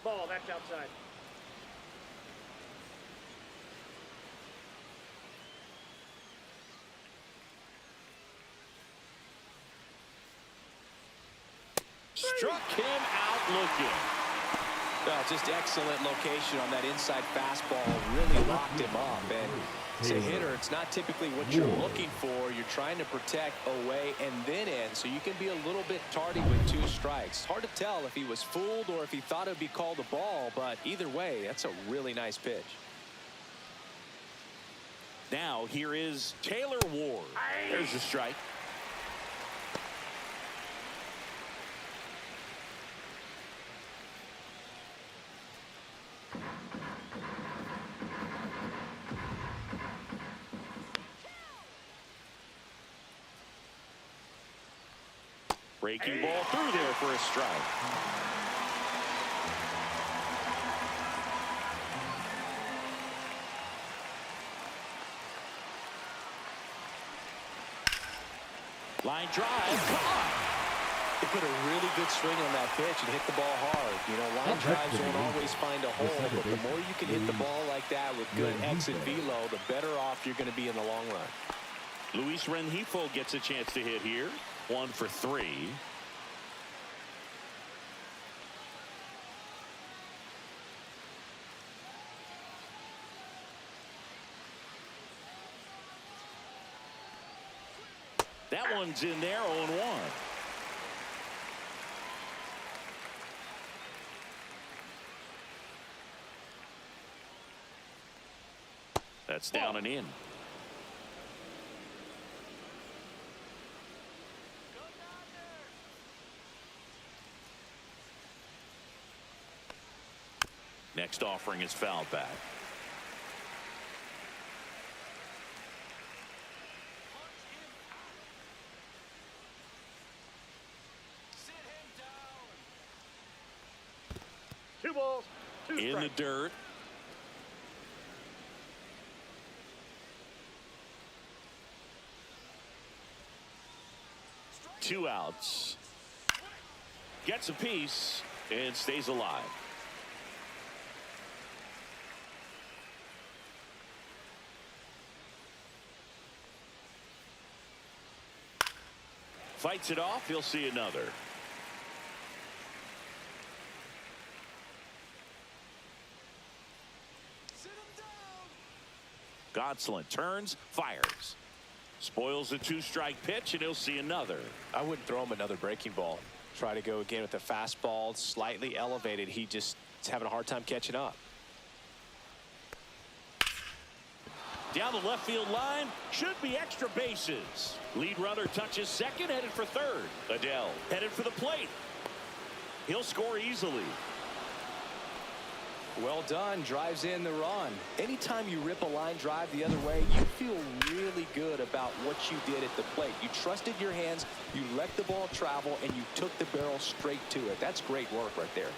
Ball, that's outside. Struck him out looking. Well, just excellent location on that inside fastball. Really locked him up. And as a hitter, it's not typically what you're looking for. You're trying to protect away and then in, so you can be a little bit tardy with 2 strikes. Hard to tell if he was fooled or if he thought it would be called a ball, but either way, that's a really nice pitch. Now here is Taylor Ward. There's a strike. Breaking ball through there for a strike. Line drive. They put a really good swing on that pitch and hit the ball hard. You know, line drives won't always find a hole, but the more you can hit the ball like that with good exit velo, the better off you're going to be in the long run. Luis Rengifo gets a chance to hit here. 1 for 3. That one's in there, 0-1. That's down and in. Next offering is fouled back. Two balls, two In strikes. the dirt. Two outs. Gets a piece and stays alive. Fights it off. He'll see another. Gonsolin turns, fires. Spoils the two-strike pitch, and he'll see another. I wouldn't throw him another breaking ball. Try to go again with the fastball, slightly elevated. He just is having a hard time catching up. Down the left field line, should be extra bases. Lead runner touches second, headed for third. Adele headed for the plate. He'll score easily. Well done, drives in the run. Anytime you rip a line drive the other way, you feel really good about what you did at the plate. You trusted your hands, you let the ball travel, and you took the barrel straight to it. That's great work right there.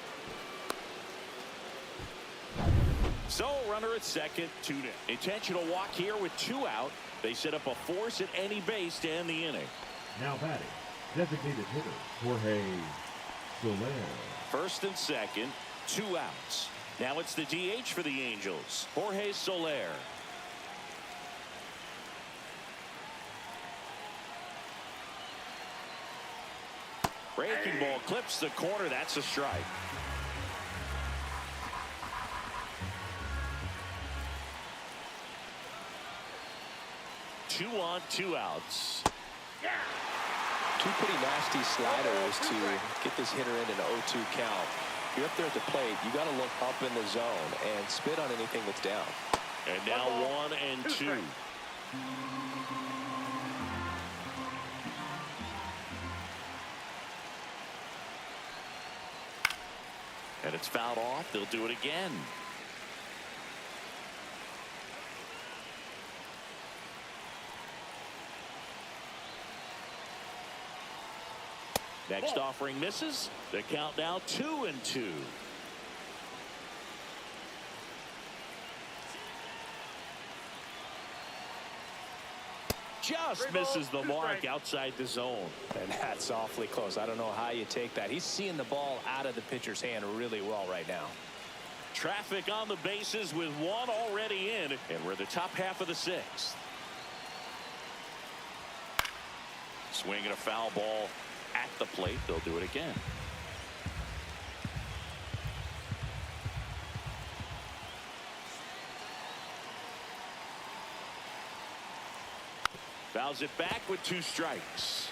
So, runner at second, 2-0. Intentional walk here with 2 out. They set up a force at any base to end the inning. Now batting, designated hitter, Jorge Soler. First and second, 2 outs. Now it's the DH for the Angels, Jorge Soler. Breaking ball clips the corner. That's a strike. Two on, 2 outs. Two pretty nasty sliders to get this hitter in an 0-2 count. You're up there at the plate, you got to look up in the zone and spit on anything that's down. And now 1-2. And it's fouled off. They'll do it again. Next offering misses. The count now 2-2. Just misses the mark outside the zone. And that's awfully close. I don't know how you take that. He's seeing the ball out of the pitcher's hand really well right now. Traffic on the bases with 1 already in, and we're the top half of the 6th. Swinging a foul ball at the plate. They'll do it again. Fouls it back with 2 strikes.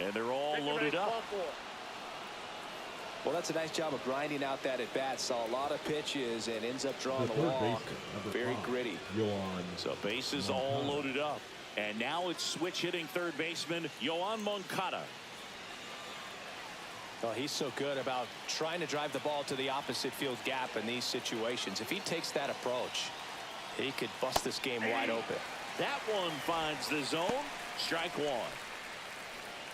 And they're all loaded up. Well, that's a nice job of grinding out that at bat. Saw a lot of pitches and ends up drawing The the third walk. baseman, Very 5, gritty. Yoan. So bases all loaded up. And now it's switch hitting third baseman Yoan Moncada. Oh, he's so good about trying to drive the ball to the opposite field gap in these situations. If he takes that approach, he could bust this game wide open. That one finds the zone. Strike 1.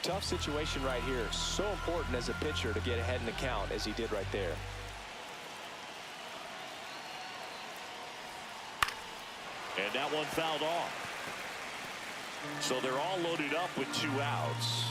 Tough situation right here. So important as a pitcher to get ahead in the count as he did right there. And that one fouled off. So they're all loaded up with 2 outs.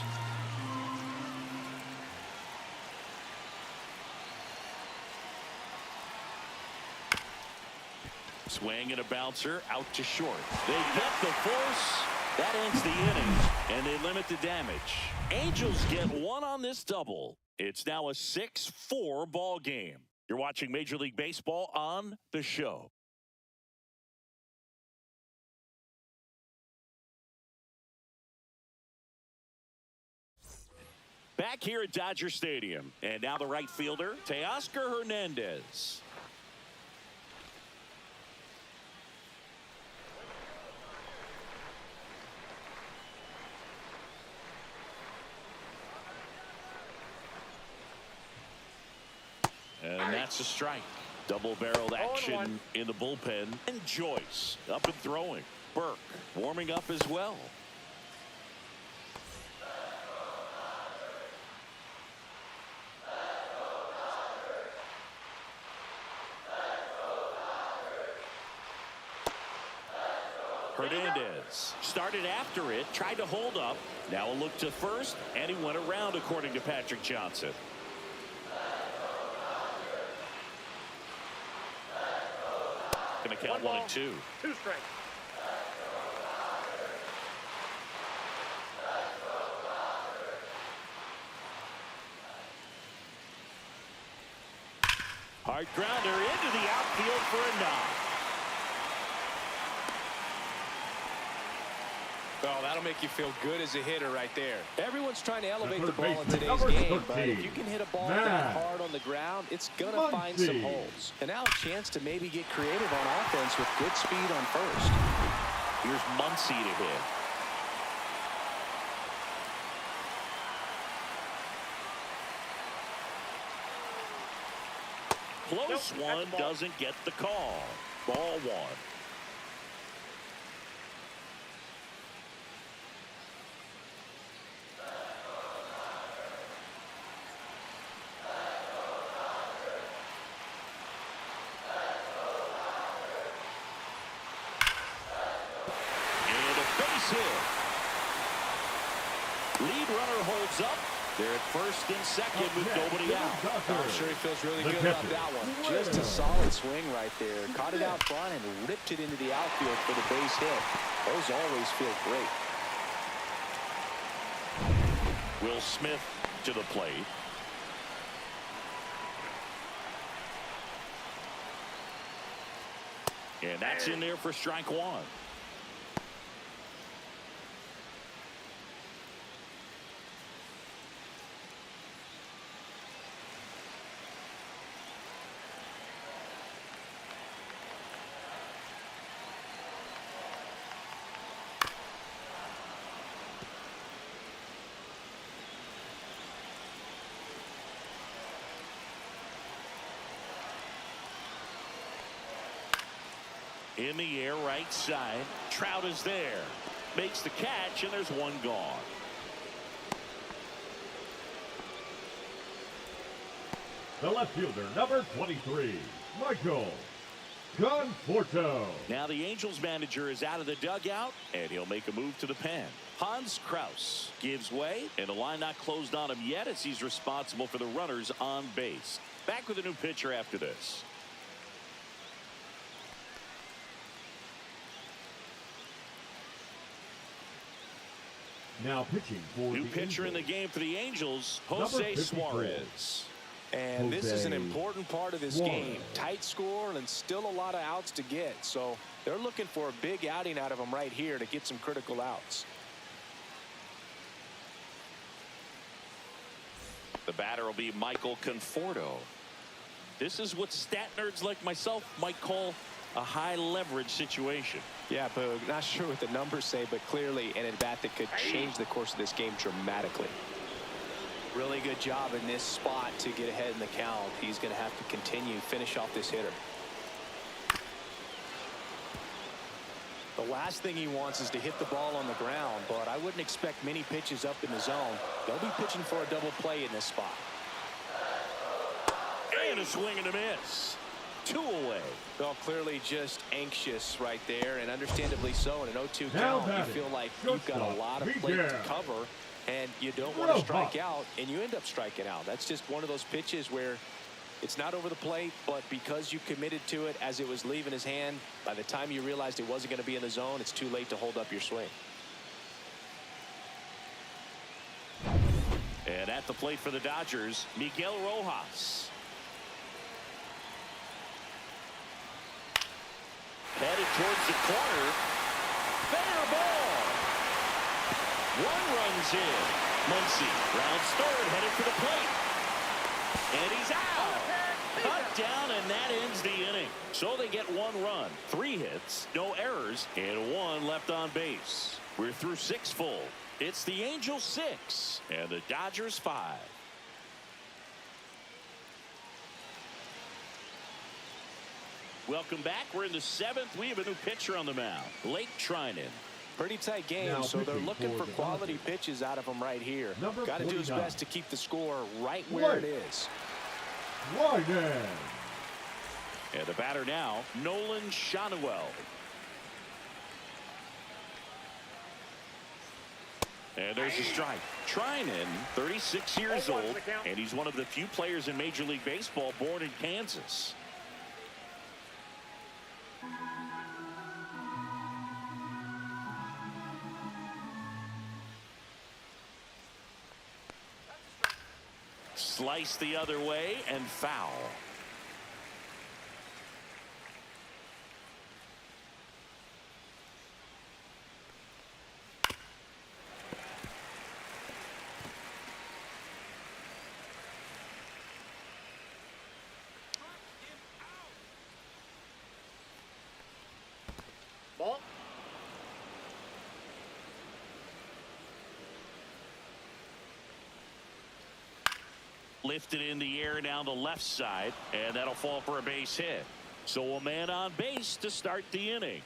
Swing and a bouncer out to short. They get the force. That ends the inning, and they limit the damage. Angels get 1 on this double. It's now a 6-4 ball game. You're watching Major League Baseball on The Show. Back here at Dodger Stadium, and now the right fielder, Teoscar Hernandez. And that's a strike. Double-barreled action in the bullpen. And Joyce up and throwing. Burke warming up as well. Hernandez started after it, tried to hold up. Now a look to first, and he went around, according to Patrick Johnson. Gonna count 1 and 2. 2 strikes. Hard grounder into the outfield for a knock. Oh, that'll make you feel good as a hitter right there. Everyone's trying to elevate the ball in baseman, today's number game, but 13, if you can hit a ball that hard on the ground, it's going to find some holes. And now a chance to maybe get creative on offense with good speed on first. Here's Muncy to hit. Close one, doesn't get the call. Ball 1. Lead runner holds up. They're at first and second with nobody out. I'm sure he feels really good about that one. Just a solid swing right there. Caught it out front and ripped it into the outfield for the base hit. Those always feel great. Will Smith to the plate. And that's in there for strike 1. In the air, right side. Trout is there. Makes the catch, and there's one gone. The left fielder, number 23, Michael Conforto. Now the Angels manager is out of the dugout, and he'll make a move to the pen. Hans Kraus gives way, and the line not closed on him yet as he's responsible for the runners on base. Back with a new pitcher after this. Now pitching for new the pitcher in the game for the Angels, Jose Suarez. And this is an important part of this game. Tight score and still a lot of outs to get. So they're looking for a big outing out of him right here to get some critical outs. The batter will be Michael Conforto. This is what stat nerds like myself might call a high leverage situation. Yeah, Boog, not sure what the numbers say, but clearly an at-bat that could change the course of this game dramatically. Really good job in this spot to get ahead in the count. He's going to have to continue, finish off this hitter. The last thing he wants is to hit the ball on the ground, but I wouldn't expect many pitches up in the zone. They'll be pitching for a double play in this spot. And a swing and a miss. 2 away. Well, clearly just anxious right there, and understandably so. In an 0-2 count, you feel like you've got a lot of plate to cover, and you don't want to strike out, and you end up striking out. That's just one of those pitches where it's not over the plate, but because you committed to it as it was leaving his hand, by the time you realized it wasn't going to be in the zone, it's too late to hold up your swing. And at the plate for the Dodgers, Miguel Rojas. Headed towards the corner. Fair ball. 1 runs in. Muncy rounds third, headed for the plate. And he's out. Cut down, and that ends the inning. So they get 1 run, 3 hits, no errors, and 1 left on base. We're through 6 full. It's the Angels 6 and the Dodgers 5. Welcome back. We're in the 7th. We have a new pitcher on the mound, Blake Trinan. Pretty tight game, Now so they're pitching looking for the quality Dodgers. pitches out of him right here. Number Got to do his 49. best to keep the score right where it is. Trinan. And the batter now, Nolan Shanuel. And there's a strike. Trinan, 36 years Ball one old, to the count. and he's one of the few players in Major League Baseball born in Kansas. Slice the other way and foul. Ball. Lifted in the air down the left side, and that'll fall for a base hit. So a man on base to start the inning.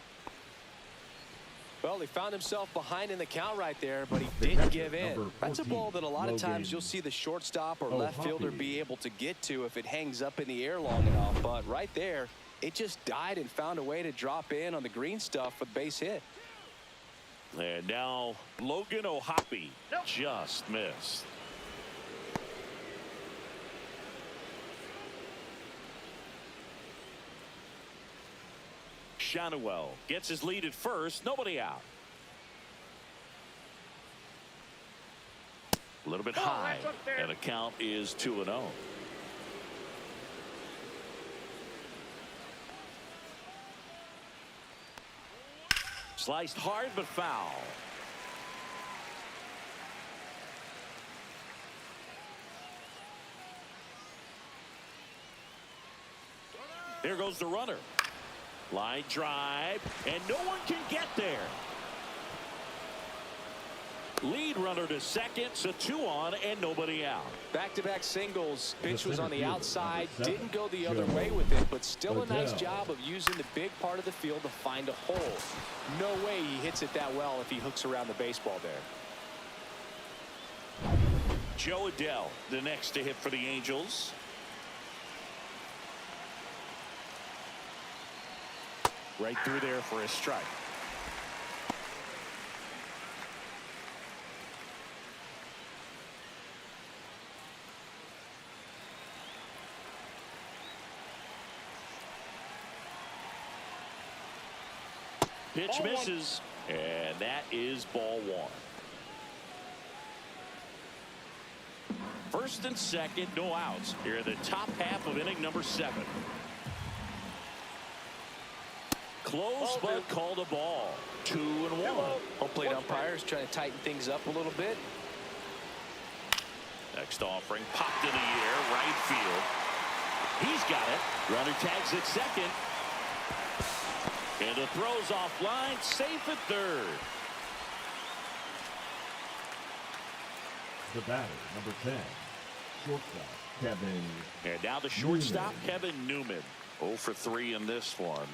Well, he found himself behind in the count right there, but he The didn't catcher, give in. number That's a 14, ball that a lot of times Logan you'll see the shortstop or left fielder Hoppy. be able to get to if it hangs up in the air long enough. But right there, it just died and found a way to drop in on the green stuff for the base hit. And now Logan O'Hoppy Nope. just missed. Shanuel gets his lead at first. Nobody out. A little bit Oh, high, that's unfair. and the count is 2-0. Sliced hard but foul. There goes the runner. Line drive, and no one can get there. Lead runner to second, so 2 on and nobody out. Back-to-back singles. Pitch was on the center fielder, outside. number 7, Didn't go the other Joe way with it, but still a nice Adele. job of using the big part of the field to find a hole. No way he hits it that well if he hooks around the baseball there. Joe Adele, the next to hit for the Angels. Right through there for a strike. Pitch Ball one. misses, and that is ball 1. First and second, no outs here in the top half of inning number 7. Close, Ball but 2. called a ball. 2-1. Home plate umpires trying to tighten things up a little bit. Next offering popped in the air, right field. He's got it. Runner tags at second. And the throw's offline, safe at third. The batter, number 10, shortstop, Kevin. And now the shortstop, Newman. Kevin Newman. 0 for 3 in this one.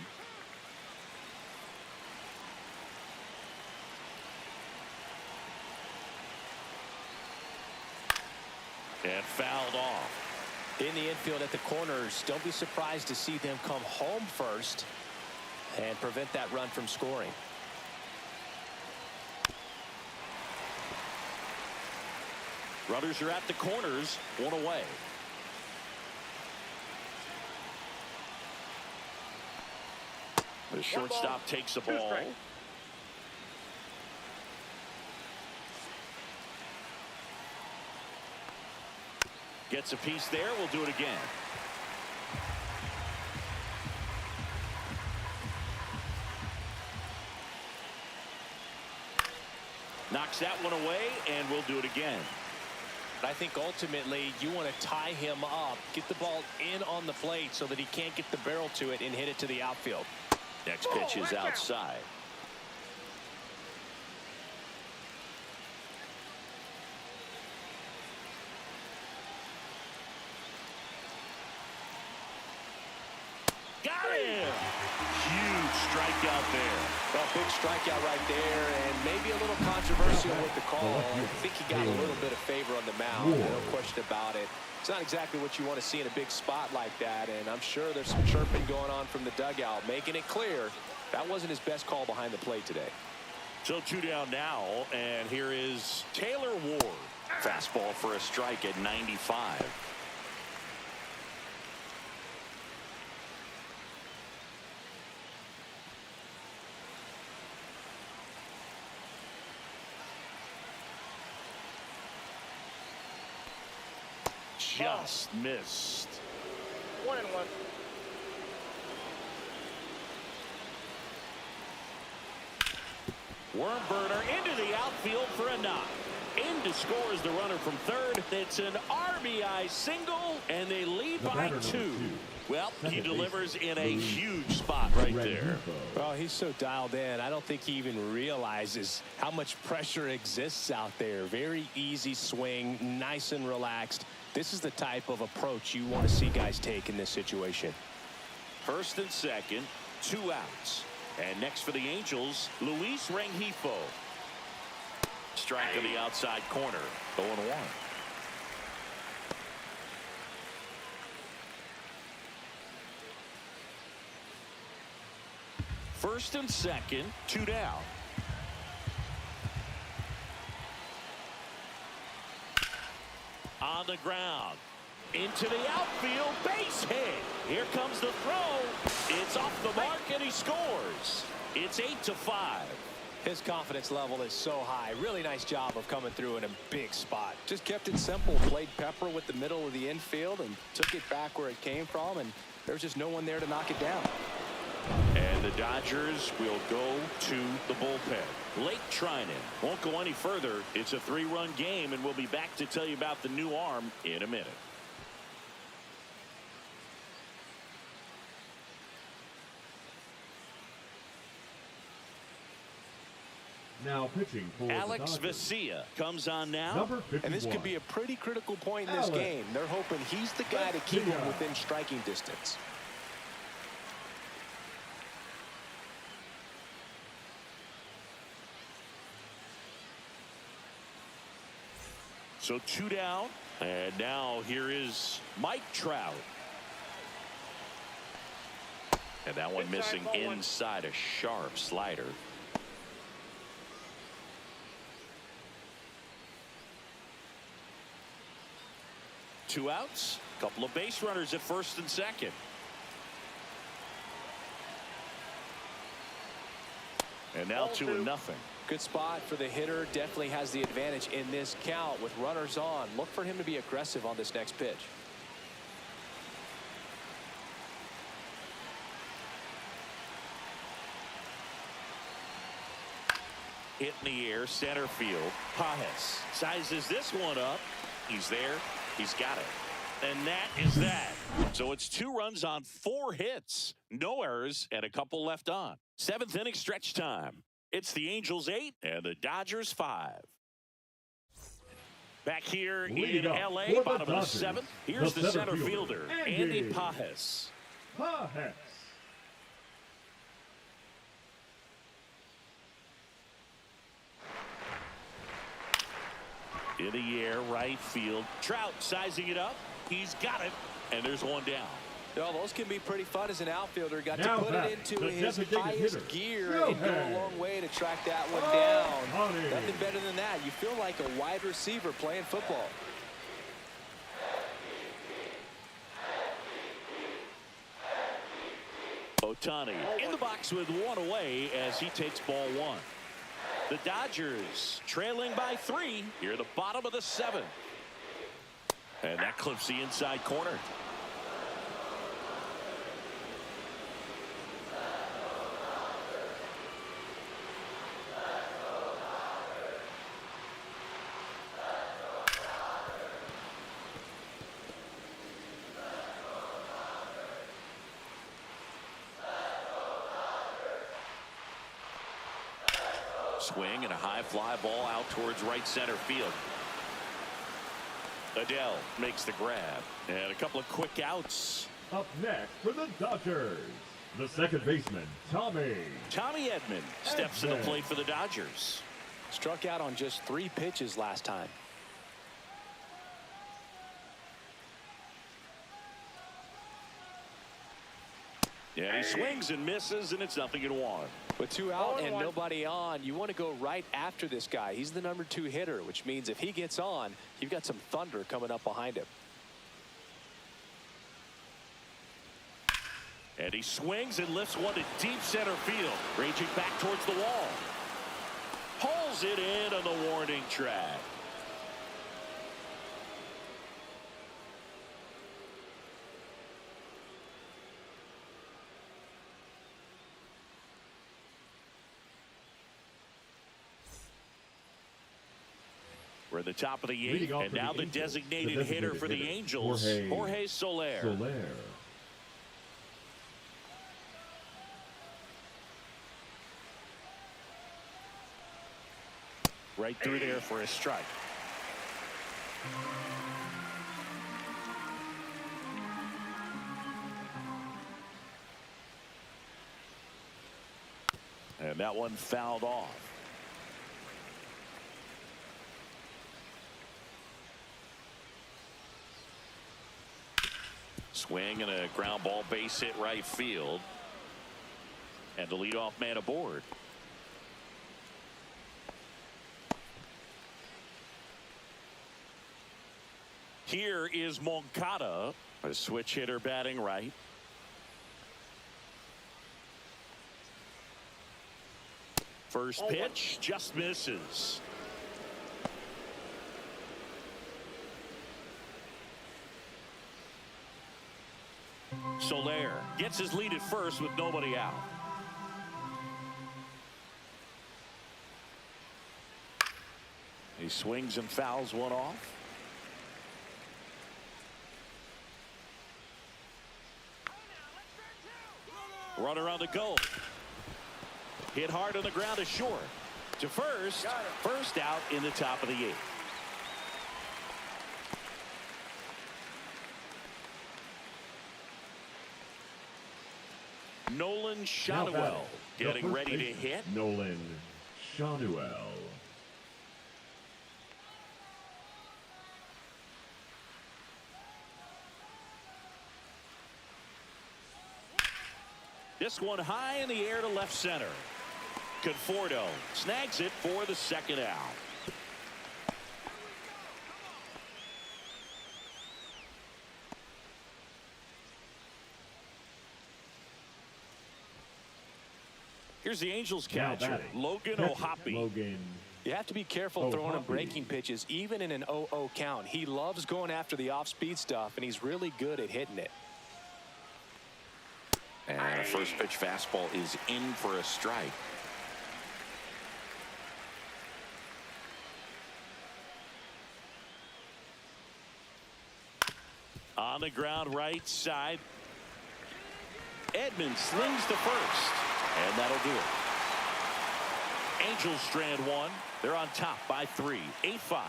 And fouled off. In the infield at the corners, don't be surprised to see them come home first and prevent that run from scoring. Runners are at the corners, 1 away. The shortstop takes the 2 ball. strikes. Gets a piece there. We'll do it again. Knocks that one away, and we'll do it again. I think ultimately you want to tie him up, get the ball in on the plate so that he can't get the barrel to it and hit it to the outfield. Next pitch is outside. Got him! strikeout there. Well, big strikeout right there, and maybe a little controversial with the call. I think he got a little bit of favor on the mound, no question about it. It's not exactly what you want to see in a big spot like that, and I'm sure there's some chirping going on from the dugout, making it clear that wasn't his best call behind the plate today. So 2 down now, and here is Taylor Ward. Fastball for a strike at 95. Just missed. 1-1. Worm burner into the outfield for a knock. In to scores the runner from third. It's an RBI single, and they lead by 2. Well, he delivers in a huge spot right there. Well, he's so dialed in. I don't think he even realizes how much pressure exists out there. Very easy swing, nice and relaxed. This is the type of approach you want to see guys take in this situation. First and second, 2 outs. And next for the Angels, Luis Rengifo. Strike on the outside corner, 0-1. First and second, 2 down. On the ground. Into the outfield, base hit. Here comes the throw. It's off the mark, and he scores. It's 8-5. His confidence level is so high. Really nice job of coming through in a big spot. Just kept it simple. Played pepper with the middle of the infield and took it back where it came from, and there's just no one there to knock it down. And the Dodgers will go to the bullpen. Lake Trinan won't go any further. It's a 3-run game, and we'll be back to tell you about the new arm in a minute. Now pitching for Alex the Dodgers. Vesia comes on now. Number 51. And this could be a pretty critical point in this game. They're hoping he's the guy to keep him within striking distance. So 2 down, and now here is Mike Trout. And that one missing inside, a sharp slider. Two outs, couple of base runners at first and second. And now 2-0. Good spot for the hitter. Definitely has the advantage in this count with runners on. Look for him to be aggressive on this next pitch. Hit in the air, center field. Pajes sizes this one up. He's there. He's got it. And that is that. So it's 2 runs on 4 hits. No errors and a couple left on. 7th inning stretch time. It's the Angels 8 and the Dodgers 5. Back here in L.A., bottom of the 7th. Here's the center fielder, Andy Pajes. Pajes. In the air, right field. Trout sizing it up. He's got it. And there's 1 down. Well, those can be pretty fun as an outfielder. Got now to put it into his highest gear and go a long way to track that one down. Nothing better than that. You feel like a wide receiver playing football. Ohtani in the box with 1 away as he takes ball 1. The Dodgers trailing by 3 here at the bottom of the 7th. And that clips the inside corner. Swing and a high fly ball out towards right center field. Adele makes the grab. And a couple of quick outs. Up next for the Dodgers, The second baseman, Tommy. Tommy Edman steps to the plate for the Dodgers. Struck out on just 3 pitches last time. Yeah, he swings and misses, and it's 0-1. With 2 out and nobody on, you want to go right after this guy. He's the number 2 hitter, which means if he gets on, you've got some thunder coming up behind him. And he swings and lifts one to deep center field, raging back towards the wall. Pulls it in on the warning track. We're at the top of the 8th, and now the designated hitter for the Angels, Jorge Soler. Right through there for a strike. And that one fouled off. Swing and a ground ball, base hit right field. And the leadoff man aboard. Here is Moncada, a switch hitter batting right. First pitch just misses. Soler gets his lead at first with nobody out. He swings and fouls one off. Runner on the go. Hit hard on the ground is short. To first. First out in the top of the 8th. Nolan Shanuel getting ready to hit. Nolan Shanuel. This one high in the air to left center. Conforto snags it for the second out. Here's the Angels catcher, Logan O'Hoppe. You have to be careful throwing him breaking pitches, even in an 0-0 count. He loves going after the off-speed stuff, and he's really good at hitting it. And a first pitch fastball is in for a strike. On the ground right side. Edman slings to first. And that'll do it. Angels strand one. They're on top by 3. 8-5.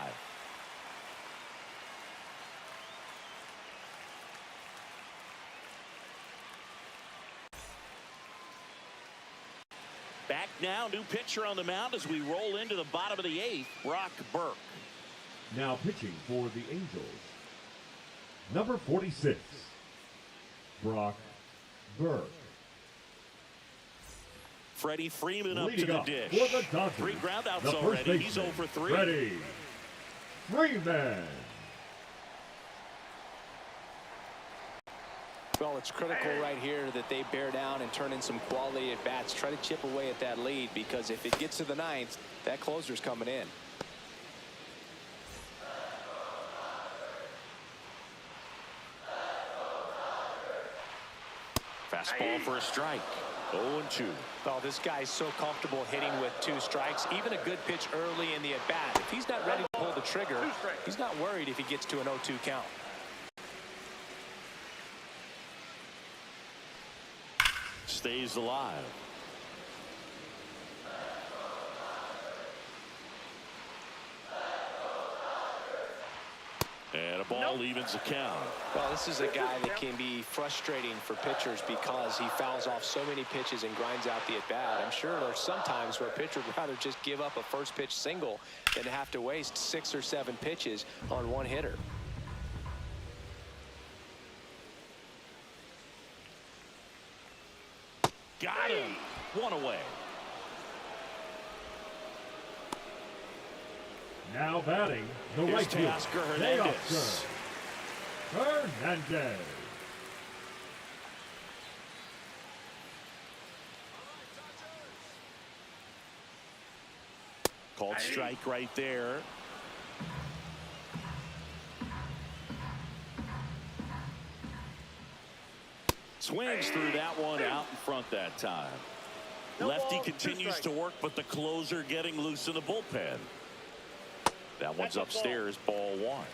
Back now, new pitcher on the mound as we roll into the bottom of the 8th, Brock Burke. Now pitching for the Angels, number 46, Brock Burke. Freddie Freeman up to the dish. For the Dodgers, 3 groundouts already. He's 0 for 3. Freddie Freeman. Well, it's critical right here that they bear down and turn in some quality at bats. Try to chip away at that lead, because if it gets to the 9th, that closer's coming in. Fastball for a strike. 0-2. Well, this guy's so comfortable hitting with 2 strikes. Even a good pitch early in the at-bat. If he's not ready to pull the trigger, he's not worried if he gets to an 0-2 count. Stays alive. And a ball evens the count. Well, this is a guy that can be frustrating for pitchers because he fouls off so many pitches and grinds out the at-bat. I'm sure there's some times where a pitcher would rather just give up a first pitch single than to have to waste 6 or 7 pitches on one hitter. Got him. One away. Now batting, the Here's right fielder, Teoscar Hernandez. Hernandez. Called strike right there. Swings through that one out in front that time. Lefty continues to work, but the closer getting loose in the bullpen. That one's upstairs, ball 1.